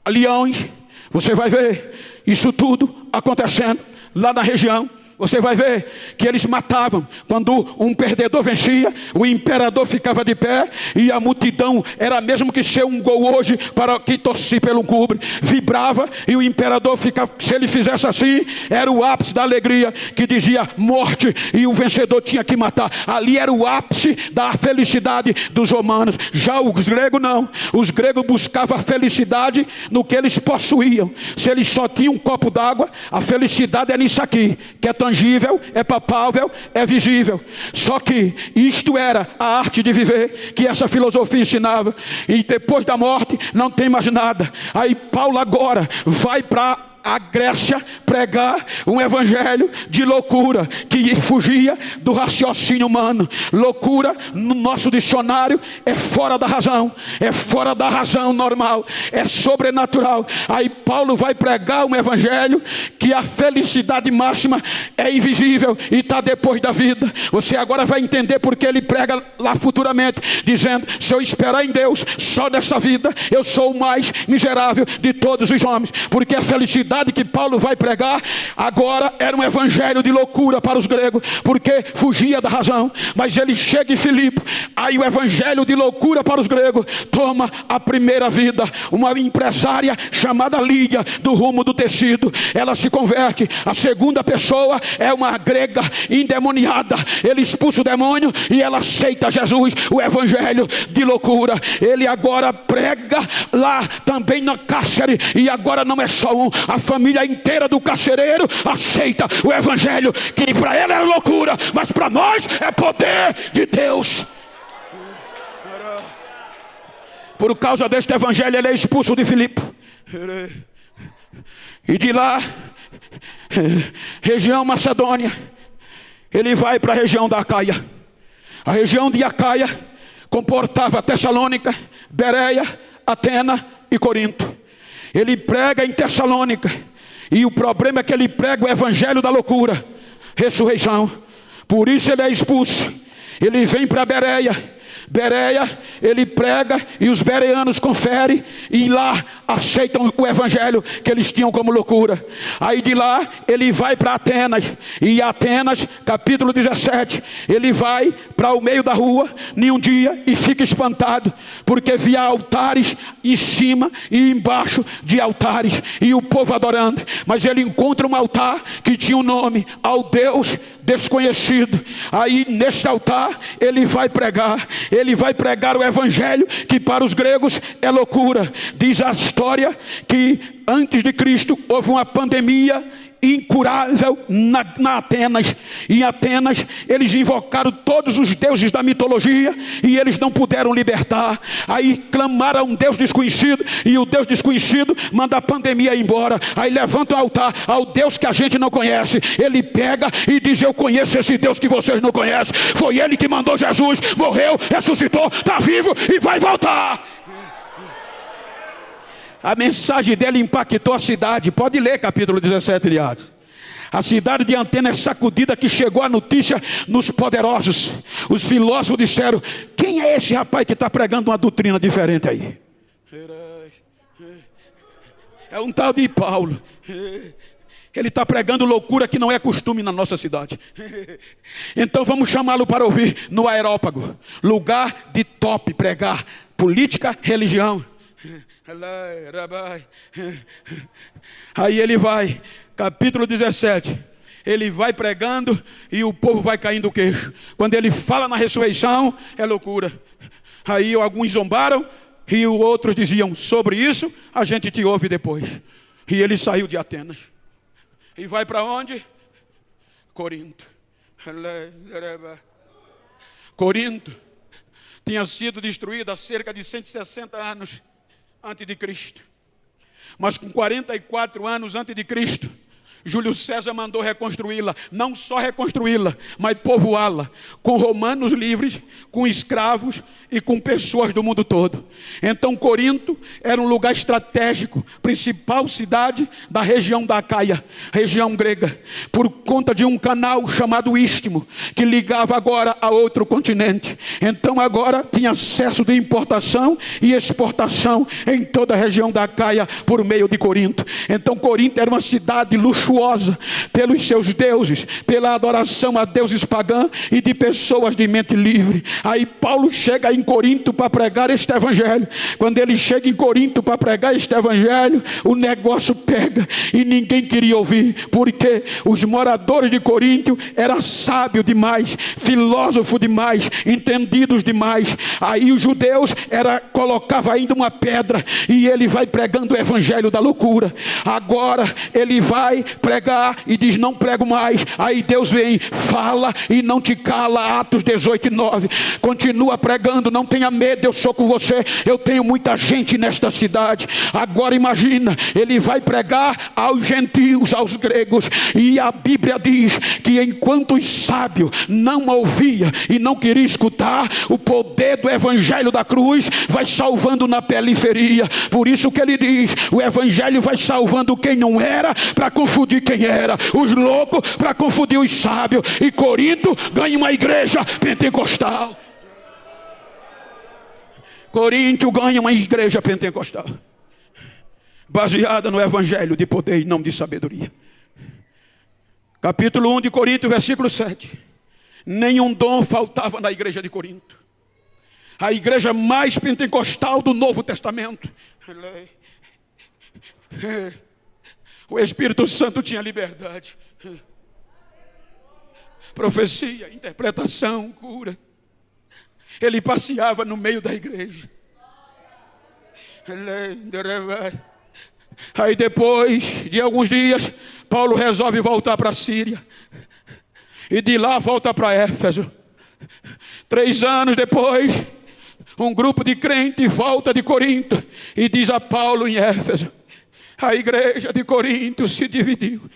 leões, você vai ver isso tudo acontecendo lá na região. Você vai ver que eles matavam. Quando um perdedor vencia, o imperador ficava de pé e a multidão, era mesmo que ser um gol hoje para que torcia pelo cubre, vibrava, e o imperador ficava, se ele fizesse assim, era o ápice da alegria, que dizia morte, e o vencedor tinha que matar. Ali era o ápice da felicidade dos romanos. Já os gregos não. Os gregos buscavam a felicidade no que eles possuíam. Se eles só tinham um copo d'água, a felicidade é nisso aqui, que é tangível, é palpável, é visível. Só que isto era a arte de viver que essa filosofia ensinava. E depois da morte não tem mais nada. Aí Paulo agora vai para a Grécia pregar um evangelho de loucura, que fugia do raciocínio humano. Loucura, no nosso dicionário, é fora da razão, é fora da razão normal, é sobrenatural. Aí Paulo vai pregar um evangelho que a felicidade máxima é invisível e está depois da vida. Você agora vai entender porque ele prega lá futuramente, dizendo: se eu esperar em Deus só nessa vida, eu sou o mais miserável de todos os homens. Porque a felicidade que Paulo vai pregar agora era um evangelho de loucura para os gregos, porque fugia da razão. Mas ele chega em Filipe, aí o evangelho de loucura para os gregos toma a primeira vida. Uma empresária chamada Lídia, do rumo do tecido, ela se converte. A segunda pessoa é uma grega endemoniada, ele expulsa o demônio e ela aceita Jesus, o evangelho de loucura. Ele agora prega lá também na cárcere, e agora não é só um, a família inteira do carcereiro aceita o evangelho, que para ele é loucura, mas para nós é poder de Deus. Por causa deste evangelho ele é expulso de Filipe, e de lá, região Macedônia, ele vai para a região da Acaia. A região de Acaia comportava Tessalônica, Bereia, Atena e Corinto. Ele prega em Tessalônica, e o problema é que ele prega o evangelho da loucura, ressurreição. Por isso ele é expulso. Ele vem para Bereia. Bereia, ele prega e os bereanos conferem e lá aceitam o evangelho que eles tinham como loucura. Aí de lá ele vai para Atenas, e Atenas, capítulo 17, ele vai para o meio da rua em um dia e fica espantado, porque via altares em cima e embaixo de altares, e o povo adorando. Mas ele encontra um altar que tinha um nome: ao Deus desconhecido. Aí nesse altar ele vai pregar o evangelho que para os gregos é loucura. Diz a história que antes de Cristo houve uma pandemia incurável na Atenas. Em Atenas eles invocaram todos os deuses da mitologia e eles não puderam libertar. Aí clamaram a um Deus desconhecido, e o Deus desconhecido manda a pandemia embora. Aí levanta o altar ao Deus que a gente não conhece. Ele pega e diz: eu conheço esse Deus que vocês não conhecem. Foi ele que mandou Jesus, morreu, ressuscitou, está vivo e vai voltar. A mensagem dele impactou a cidade. Pode ler capítulo 17 de Atos. A cidade de Atena é sacudida, que chegou a notícia nos poderosos. Os filósofos disseram: quem é esse rapaz que está pregando uma doutrina diferente aí? É um tal de Paulo. Ele está pregando loucura que não é costume na nossa cidade. Então vamos chamá-lo para ouvir no Aerópago, lugar de top, pregar política, religião. Aí ele vai, capítulo 17, ele vai pregando e o povo vai caindo o queixo. Quando ele fala na ressurreição, é loucura. Aí alguns zombaram e outros diziam: sobre isso a gente te ouve depois. E ele saiu de Atenas e vai para onde? Corinto. Corinto tinha sido destruída há cerca de 160 anos antes de Cristo. Mas com 44 anos antes de Cristo, Júlio César mandou reconstruí-la, não só reconstruí-la, mas povoá-la, com romanos livres, com escravos e com pessoas do mundo todo. Então Corinto era um lugar estratégico, principal cidade da região da Acaia, região grega, por conta de um canal chamado Istmo, que ligava agora a outro continente. Então agora tinha acesso de importação e exportação em toda a região da Acaia por meio de Corinto. Então Corinto era uma cidade luxuosa, pelos seus deuses, pela adoração a deuses pagãos e de pessoas de mente livre. Aí Paulo chega em Corinto para pregar este evangelho. Quando ele chega em Corinto para pregar este evangelho, o negócio pega e ninguém queria ouvir, porque os moradores de Corinto eram sábios demais, filósofos demais, entendidos demais. Aí os judeus colocava ainda uma pedra, e ele vai pregando o evangelho da loucura. Agora ele vai pregar e diz: não prego mais. Aí Deus vem, fala e não te cala. Atos 18:9. Continua pregando, não tenha medo, eu sou com você. Eu tenho muita gente nesta cidade. Agora imagina, ele vai pregar aos gentios, aos gregos, e a Bíblia diz que enquanto os sábios não ouvia e não queria escutar, o poder do evangelho da cruz vai salvando na periferia. Por isso que ele diz: o evangelho vai salvando quem não era, para confundir quem era, os loucos para confundir os sábios. E Corinto ganha uma igreja pentecostal. Corinto ganha uma igreja pentecostal, baseada no evangelho de poder e não de sabedoria. Capítulo 1 de Corinto, versículo 7. Nenhum dom faltava na igreja de Corinto, a igreja mais pentecostal do Novo Testamento. O Espírito Santo tinha liberdade. Profecia, interpretação, cura. Ele passeava no meio da igreja. Aí depois de alguns dias, Paulo resolve voltar para a Síria. E de lá volta para Éfeso. 3 anos depois, um grupo de crentes volta de Corinto e diz a Paulo em Éfeso: a igreja de Corinto se dividiu,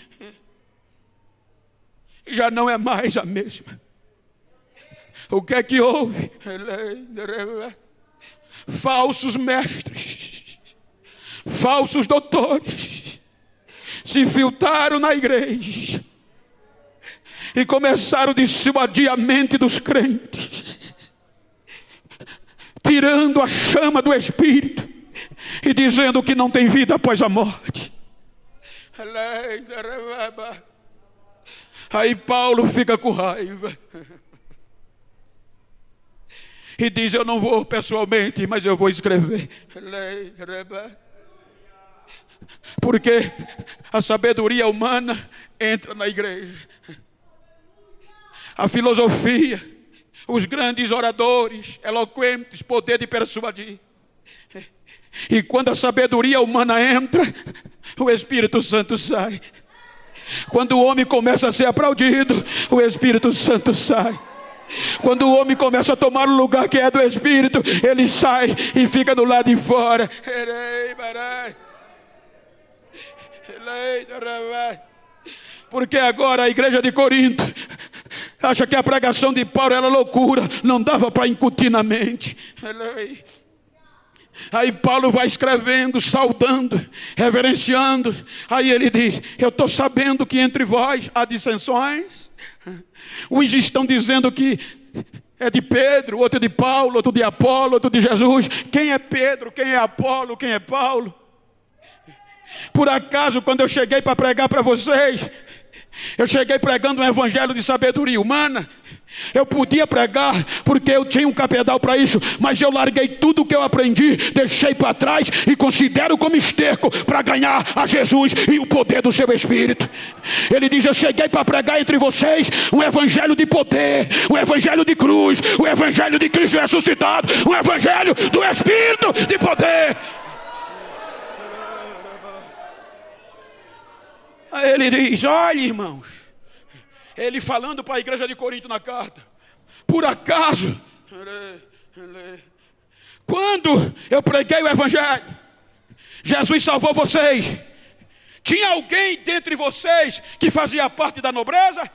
já não é mais a mesma. O que é que houve? Falsos mestres, falsos doutores se infiltraram na igreja e começaram a dissuadir a mente dos crentes, tirando a chama do Espírito e dizendo que não tem vida após a morte. Aí Paulo fica com raiva e diz: eu não vou pessoalmente, mas eu vou escrever. Porque a sabedoria humana entra na igreja, a filosofia, os grandes oradores, eloquentes, poder de persuadir. E quando a sabedoria humana entra, o Espírito Santo sai. Quando o homem começa a ser aplaudido, o Espírito Santo sai. Quando o homem começa a tomar o lugar que é do Espírito, ele sai e fica do lado de fora. Porque agora a igreja de Corinto acha que a pregação de Paulo era loucura, não dava para incutir na mente. Aí Paulo vai escrevendo, saudando, reverenciando. Aí ele diz: eu estou sabendo que entre vós há dissensões. Uns estão dizendo que é de Pedro, outro de Paulo, outro de Apolo, outro de Jesus. Quem é Pedro? Quem é Apolo? Quem é Paulo? Por acaso, quando eu cheguei para pregar para vocês, eu cheguei pregando um evangelho de sabedoria humana? Eu podia pregar porque eu tinha um cabedal para isso, mas eu larguei tudo o que eu aprendi, deixei para trás e considero como esterco para ganhar a Jesus e o poder do seu Espírito. Ele diz: eu cheguei para pregar entre vocês um evangelho de poder, um evangelho de cruz, um evangelho de Cristo ressuscitado, um evangelho do Espírito de poder. Aí ele diz: olha, irmãos, ele falando para a igreja de Corinto na carta: por acaso, quando eu preguei o evangelho, Jesus salvou vocês. Tinha alguém dentre vocês que fazia parte da nobreza?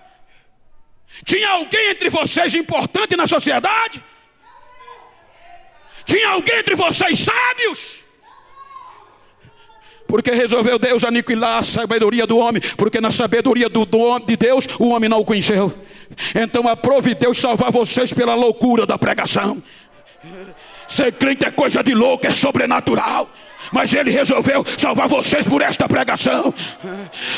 Tinha alguém entre vocês importante na sociedade? Tinha alguém entre vocês sábios? Porque resolveu Deus aniquilar a sabedoria do homem, porque na sabedoria de Deus o homem não o conheceu. Então aprove Deus salvar vocês pela loucura da pregação. Ser crente é coisa de louco, é sobrenatural. Mas Ele resolveu salvar vocês por esta pregação.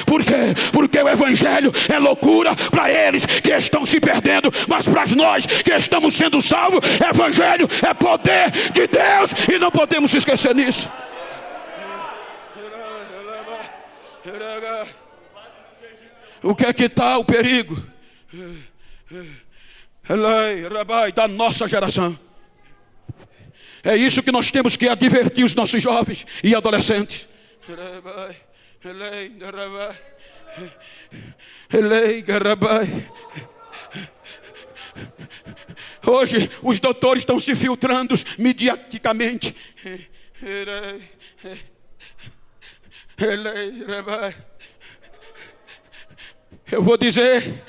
Por quê? Porque o Evangelho é loucura para eles que estão se perdendo, mas para nós que estamos sendo salvos, Evangelho é poder de Deus, e não podemos se esquecer nisso. O que é que está o perigo? Da nossa geração. É isso que nós temos que advertir os nossos jovens e adolescentes. Hoje os doutores estão se filtrando mediaticamente. Eu vou dizer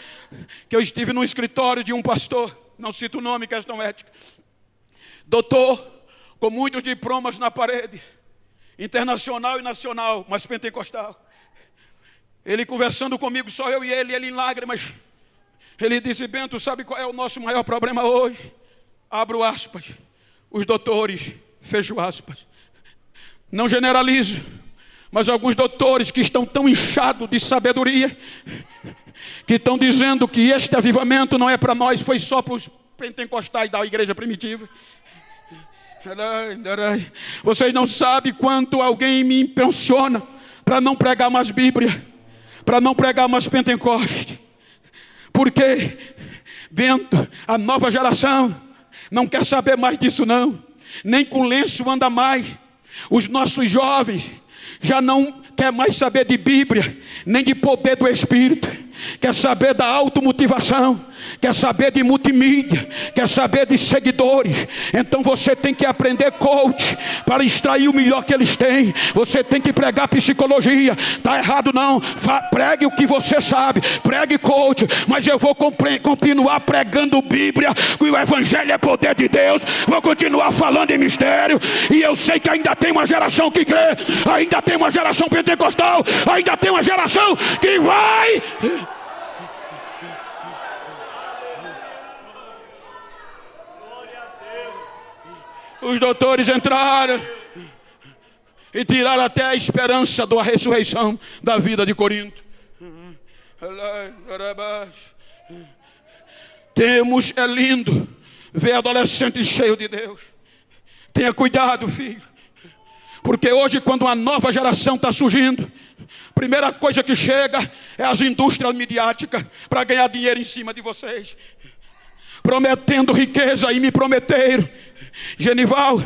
que eu estive no escritório de um pastor, não cito o nome, questão ética, doutor, com muitos diplomas na parede, internacional e nacional, mas pentecostal. Ele conversando comigo, só eu e ele em lágrimas. Ele disse: Bento, sabe qual é o nosso maior problema hoje? Abro aspas. Os doutores, fecho aspas. Não generalizo, mas alguns doutores que estão tão inchados de sabedoria, que estão dizendo que este avivamento não é para nós, foi só para os pentecostais da igreja primitiva. Vocês não sabem quanto alguém me impressiona para não pregar mais Bíblia, para não pregar mais Pentecoste. Porque, Bento, a nova geração não quer saber mais disso não. Nem com lenço anda mais. Os nossos jovens já não quer mais saber de Bíblia, nem de poder do Espírito. Quer saber da automotivação, quer saber de multimídia, quer saber de seguidores. Então você tem que aprender coach para extrair o melhor que eles têm. Você tem que pregar psicologia. Está errado não, pregue o que você sabe, pregue coach. Mas eu vou continuar pregando Bíblia, que o Evangelho é poder de Deus. Vou continuar falando em mistério. E eu sei que ainda tem uma geração que crê, ainda tem uma geração pentecostal, ainda tem uma geração que vai... Os doutores entraram e tiraram até a esperança da ressurreição da vida de Corinto. Temos, é lindo ver adolescente cheio de Deus. Tenha cuidado, filho, porque hoje, quando uma nova geração está surgindo, a primeira coisa que chega é as indústrias midiáticas para ganhar dinheiro em cima de vocês, prometendo riqueza. E me prometeram: Genival,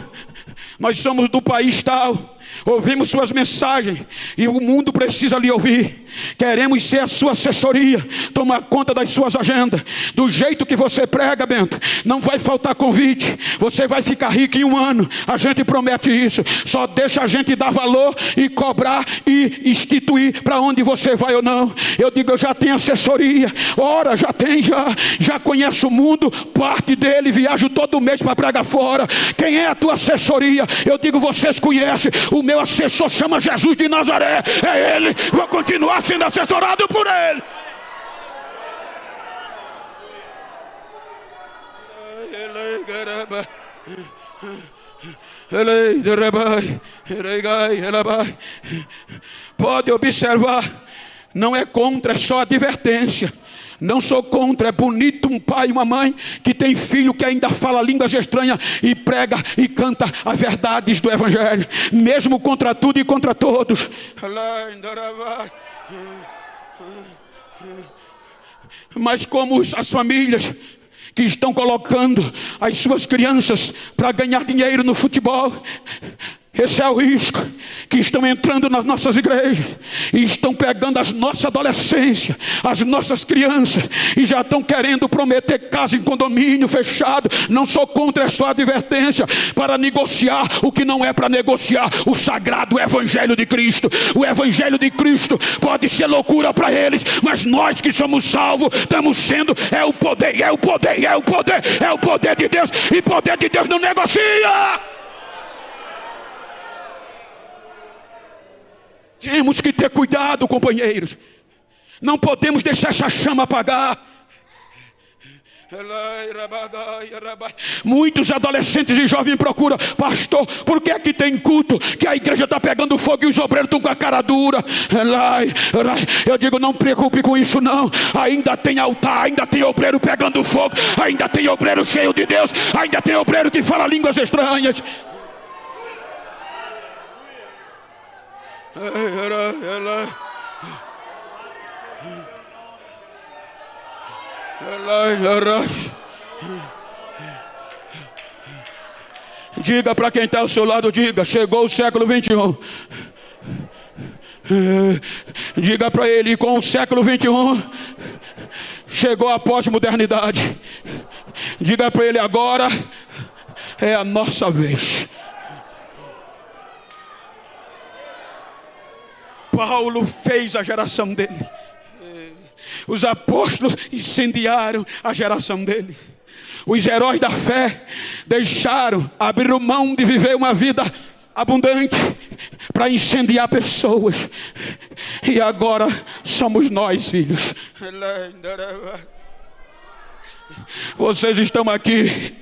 nós somos do país tal, ouvimos suas mensagens e o mundo precisa lhe ouvir. Queremos ser a sua assessoria, tomar conta das suas agendas. Do jeito que você prega, Bento, não vai faltar convite. Você vai ficar rico em um ano. A gente promete isso. Só deixa a gente dar valor e cobrar e instituir para onde você vai ou não. Eu digo: eu já tenho assessoria. Ora, já tem, já conheço o mundo, parte dele, viajo todo mês para pregar fora. Quem é a tua assessoria? Eu digo: vocês conhecem. O meu assessor chama Jesus de Nazaré. É ele. Vou continuar sendo assessorado por ele. Pode observar, não é contra, é só advertência. Não sou contra, é bonito um pai e uma mãe que tem filho que ainda fala línguas estranhas e prega e canta as verdades do Evangelho, mesmo contra tudo e contra todos. Mas como as famílias que estão colocando as suas crianças para ganhar dinheiro no futebol, Esse é o risco que estão entrando nas nossas igrejas e estão pegando as nossas adolescências, as nossas crianças, e já estão querendo prometer casa em condomínio fechado. Não sou contra, é só advertência para negociar o que não é para negociar. O sagrado Evangelho de Cristo. O Evangelho de Cristo pode ser loucura para eles, mas nós que somos salvos estamos sendo, é o poder de Deus, e poder de Deus não negocia. Temos que ter cuidado, companheiros. Não podemos deixar essa chama apagar. Muitos adolescentes e jovens procuram: pastor, por que é que tem culto que a igreja está pegando fogo e os obreiros estão com a cara dura? Eu digo, não preocupe com isso não. Ainda tem altar, ainda tem obreiro pegando fogo, ainda tem obreiro cheio de Deus, ainda tem obreiro que fala línguas estranhas. Diga para quem está ao seu lado, diga: chegou o século 21. Diga para ele: com o século 21 chegou a pós-modernidade. Diga para ele: agora é a nossa vez. Paulo fez a geração dele. Os apóstolos incendiaram a geração dele. Os heróis da fé abriram mão de viver uma vida abundante para incendiar pessoas. E agora somos nós, filhos. Vocês estão aqui.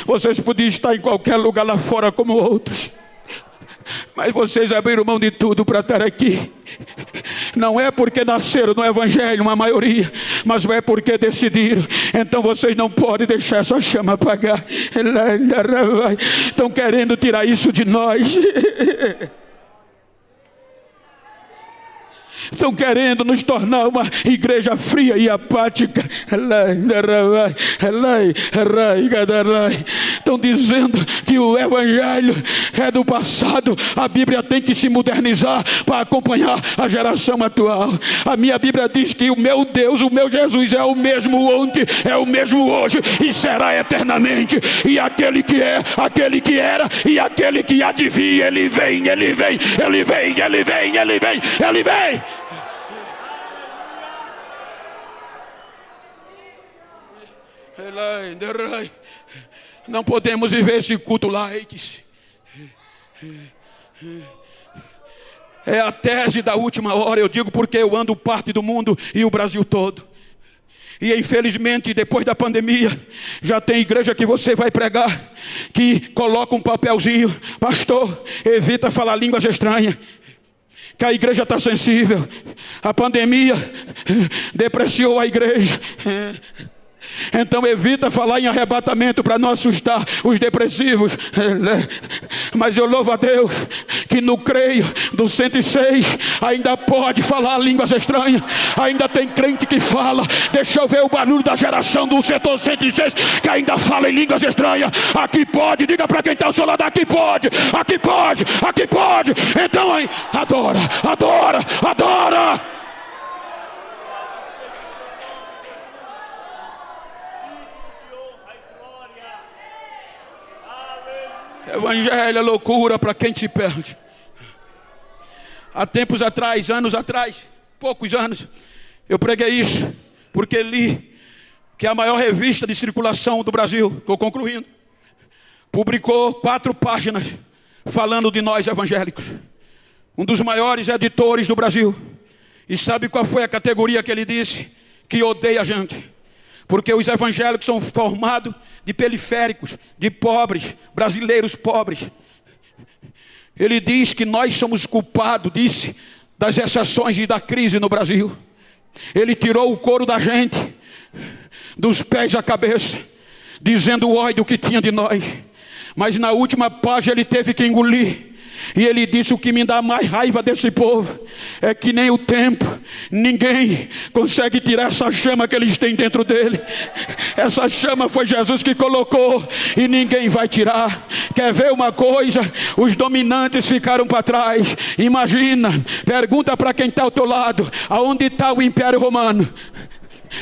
Vocês podiam estar em qualquer lugar lá fora como outros, mas vocês abriram mão de tudo para estar aqui. Não é porque nasceram no Evangelho, uma maioria, mas é porque decidiram. Então vocês não podem deixar essa chama apagar. Estão querendo tirar isso de nós. Estão querendo nos tornar uma igreja fria e apática. Estão dizendo que o Evangelho é do passado. A Bíblia tem que se modernizar para acompanhar a geração atual. A minha Bíblia diz que o meu Deus, o meu Jesus é o mesmo ontem, é o mesmo hoje e será eternamente. E aquele que é, aquele que era e aquele que há de vir, ele vem, ele vem, ele vem, ele vem, ele vem, ele vem. Não podemos viver esse culto light. É a tese da última hora. Eu digo porque eu ando parte do mundo e o Brasil todo. E infelizmente, depois da pandemia, já tem igreja que você vai pregar, que coloca um papelzinho: pastor, evita falar línguas estranhas, que a igreja está sensível. A pandemia depreciou a igreja. Então evita falar em arrebatamento para não assustar os depressivos. Mas eu louvo a Deus que no creio do 106 ainda pode falar línguas estranhas. Ainda tem crente que fala. Deixa eu ver o barulho da geração do setor 106 que ainda fala em línguas estranhas. Aqui pode, diga para quem está ao seu lado: aqui pode, aqui pode, aqui pode. Então aí, adora, adora, adora. Evangelho é loucura para quem se perde. Há tempos atrás, anos atrás, poucos anos, eu preguei isso, porque li que a maior revista de circulação do Brasil, estou concluindo, publicou 4 páginas falando de nós evangélicos. Um dos maiores editores do Brasil. E sabe qual foi a categoria que ele disse? Que odeia a gente. Porque os evangélicos são formados de periféricos, de pobres, brasileiros pobres. Ele diz que nós somos culpados, disse, das exceções e da crise no Brasil. Ele tirou o couro da gente, dos pés à cabeça, dizendo o ódio que tinha de nós. Mas na última página ele teve que engolir E ele disse: o que me dá mais raiva desse povo é que nem o tempo, ninguém consegue tirar essa chama que eles têm dentro dele. Essa chama foi Jesus que colocou e ninguém vai tirar. Quer ver uma coisa? Os dominantes ficaram para trás. Imagina, pergunta para quem está ao teu lado: aonde está o Império Romano?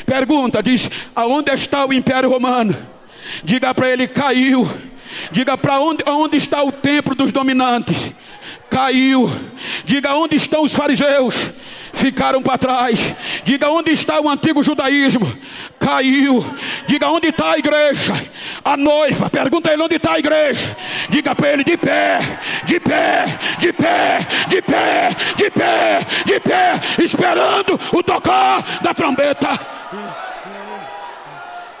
Pergunta, diz: aonde está o Império Romano? Diga para ele: caiu. Diga para onde está o templo dos dominantes? Caiu. Diga: onde estão os fariseus? Ficaram para trás. Diga: onde está o antigo judaísmo? Caiu. Diga: onde está a igreja? A noiva. Pergunta a ele: onde está a igreja? Diga para ele: de pé, de pé, de pé, de pé, de pé, de pé, esperando o tocar da trombeta.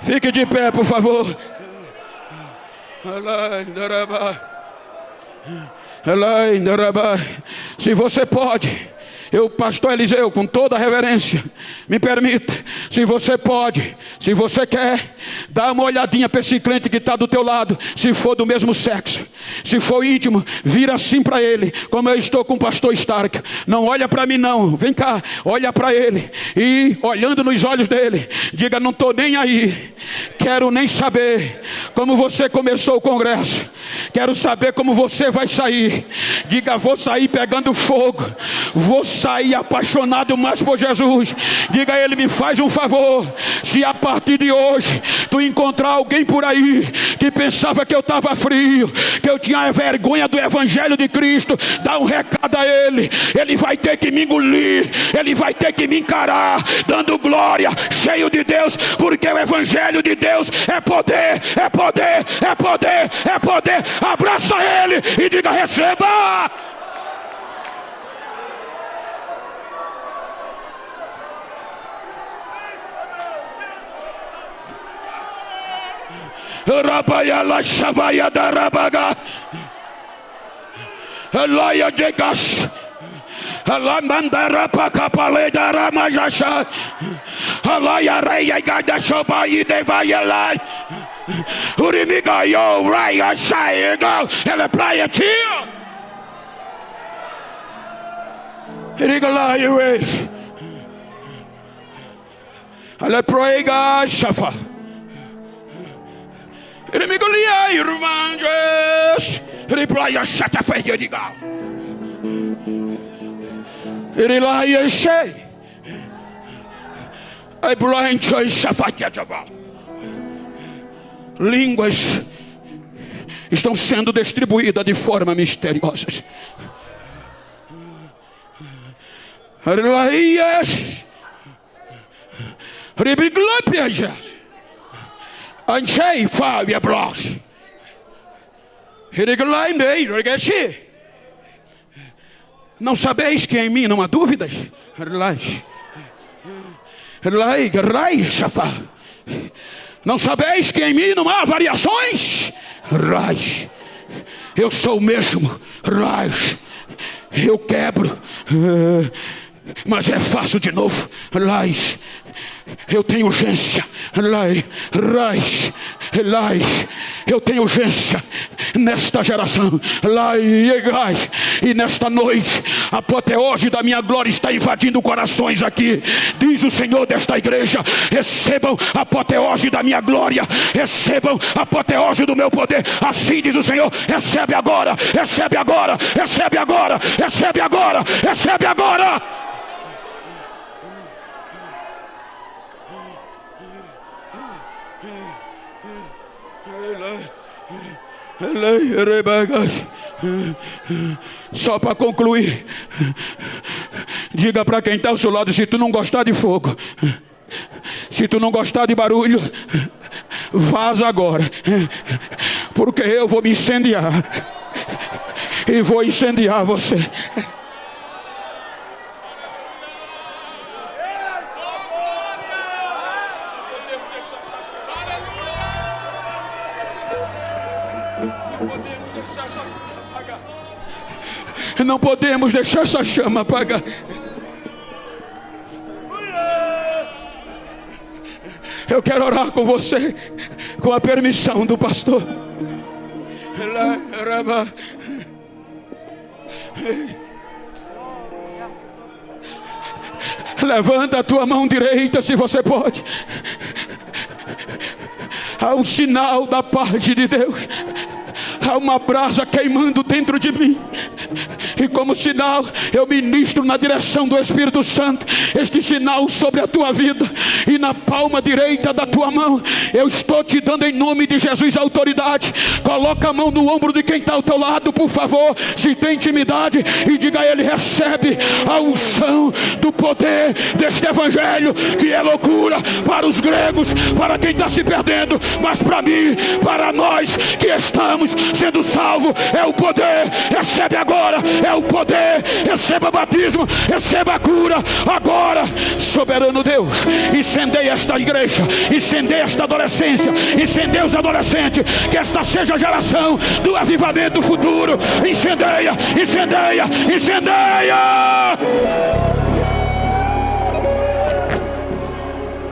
Fique de pé, por favor. Se você pode, eu, pastor Eliseu, com toda a reverência, me permita, se você pode, se você quer, dá uma olhadinha para esse crente que está do teu lado. Se for do mesmo sexo, se for íntimo, vira assim para ele, como eu estou com o pastor Stark. Não olha para mim não, vem cá, olha para ele, e olhando nos olhos dele, diga: não estou nem aí, quero nem saber como você começou o congresso, quero saber como você vai sair. Diga: vou sair pegando fogo, vou sair apaixonado mais por Jesus. Diga a ele: me faz um favor, se a partir de hoje tu encontrar alguém por aí que pensava que eu estava frio, que eu tinha vergonha do evangelho de Cristo, dá um recado a ele. Ele vai ter que me engolir, ele vai ter que me encarar, dando glória, cheio de Deus, porque o evangelho de Deus é poder, é poder, é poder, é poder. Abraça ele e diga: receba. Rabayala Shavaya Darabaga Alaya Jegas Alamandara Pakapale Daramajasha Alaya Raya Gada Shobai Devayala Urimiga Yo Raya Shaigo Ela Praia Tio Irigala Yuish Ela Praiga Shafa Ele me golia, irmãos. Ele praia chata feia de gal. Ele lá ia cheio. Aí praia encheu chafaquia de gal. Línguas estão sendo distribuídas de forma misteriosa. Ele lá ia. Ele me golia. Anchei Fábio Bros. Não sabeis que em mim não há dúvidas? Não sabeis que em mim não há variações? Eu sou o mesmo. Eu quebro, mas é fácil de novo. Eu tenho urgência. Eu tenho urgência nesta geração. E nesta noite, a apoteose da minha glória está invadindo corações aqui. Diz o Senhor desta igreja: recebam a apoteose da minha glória, recebam a apoteose do meu poder. Assim diz o Senhor: recebe agora, recebe agora, recebe agora, recebe agora, recebe agora. Só para concluir, diga para quem está ao seu lado: se tu não gostar de fogo, se tu não gostar de barulho, vaza agora, porque eu vou me incendiar e vou incendiar você. Não podemos deixar essa chama apagar. Eu quero orar com você, com a permissão do pastor. Levanta a tua mão direita se você pode. Há um sinal da parte de Deus. Há uma brasa queimando dentro de mim. E como sinal, eu ministro na direção do Espírito Santo este sinal sobre a tua vida. E na palma direita da tua mão, eu estou te dando em nome de Jesus autoridade. Coloca a mão no ombro de quem está ao teu lado, por favor. Se tem intimidade, e diga a ele: recebe a unção do poder deste evangelho, que é loucura para os gregos, para quem está se perdendo, mas para mim, para nós que estamos sendo salvos, é o poder. Recebe agora, é o poder. Receba batismo, receba a cura agora. Soberano Deus, incendeia esta igreja, incendeia esta adolescência, incendeia os adolescentes, que esta seja a geração do avivamento futuro. Incendeia, incendeia, incendeia.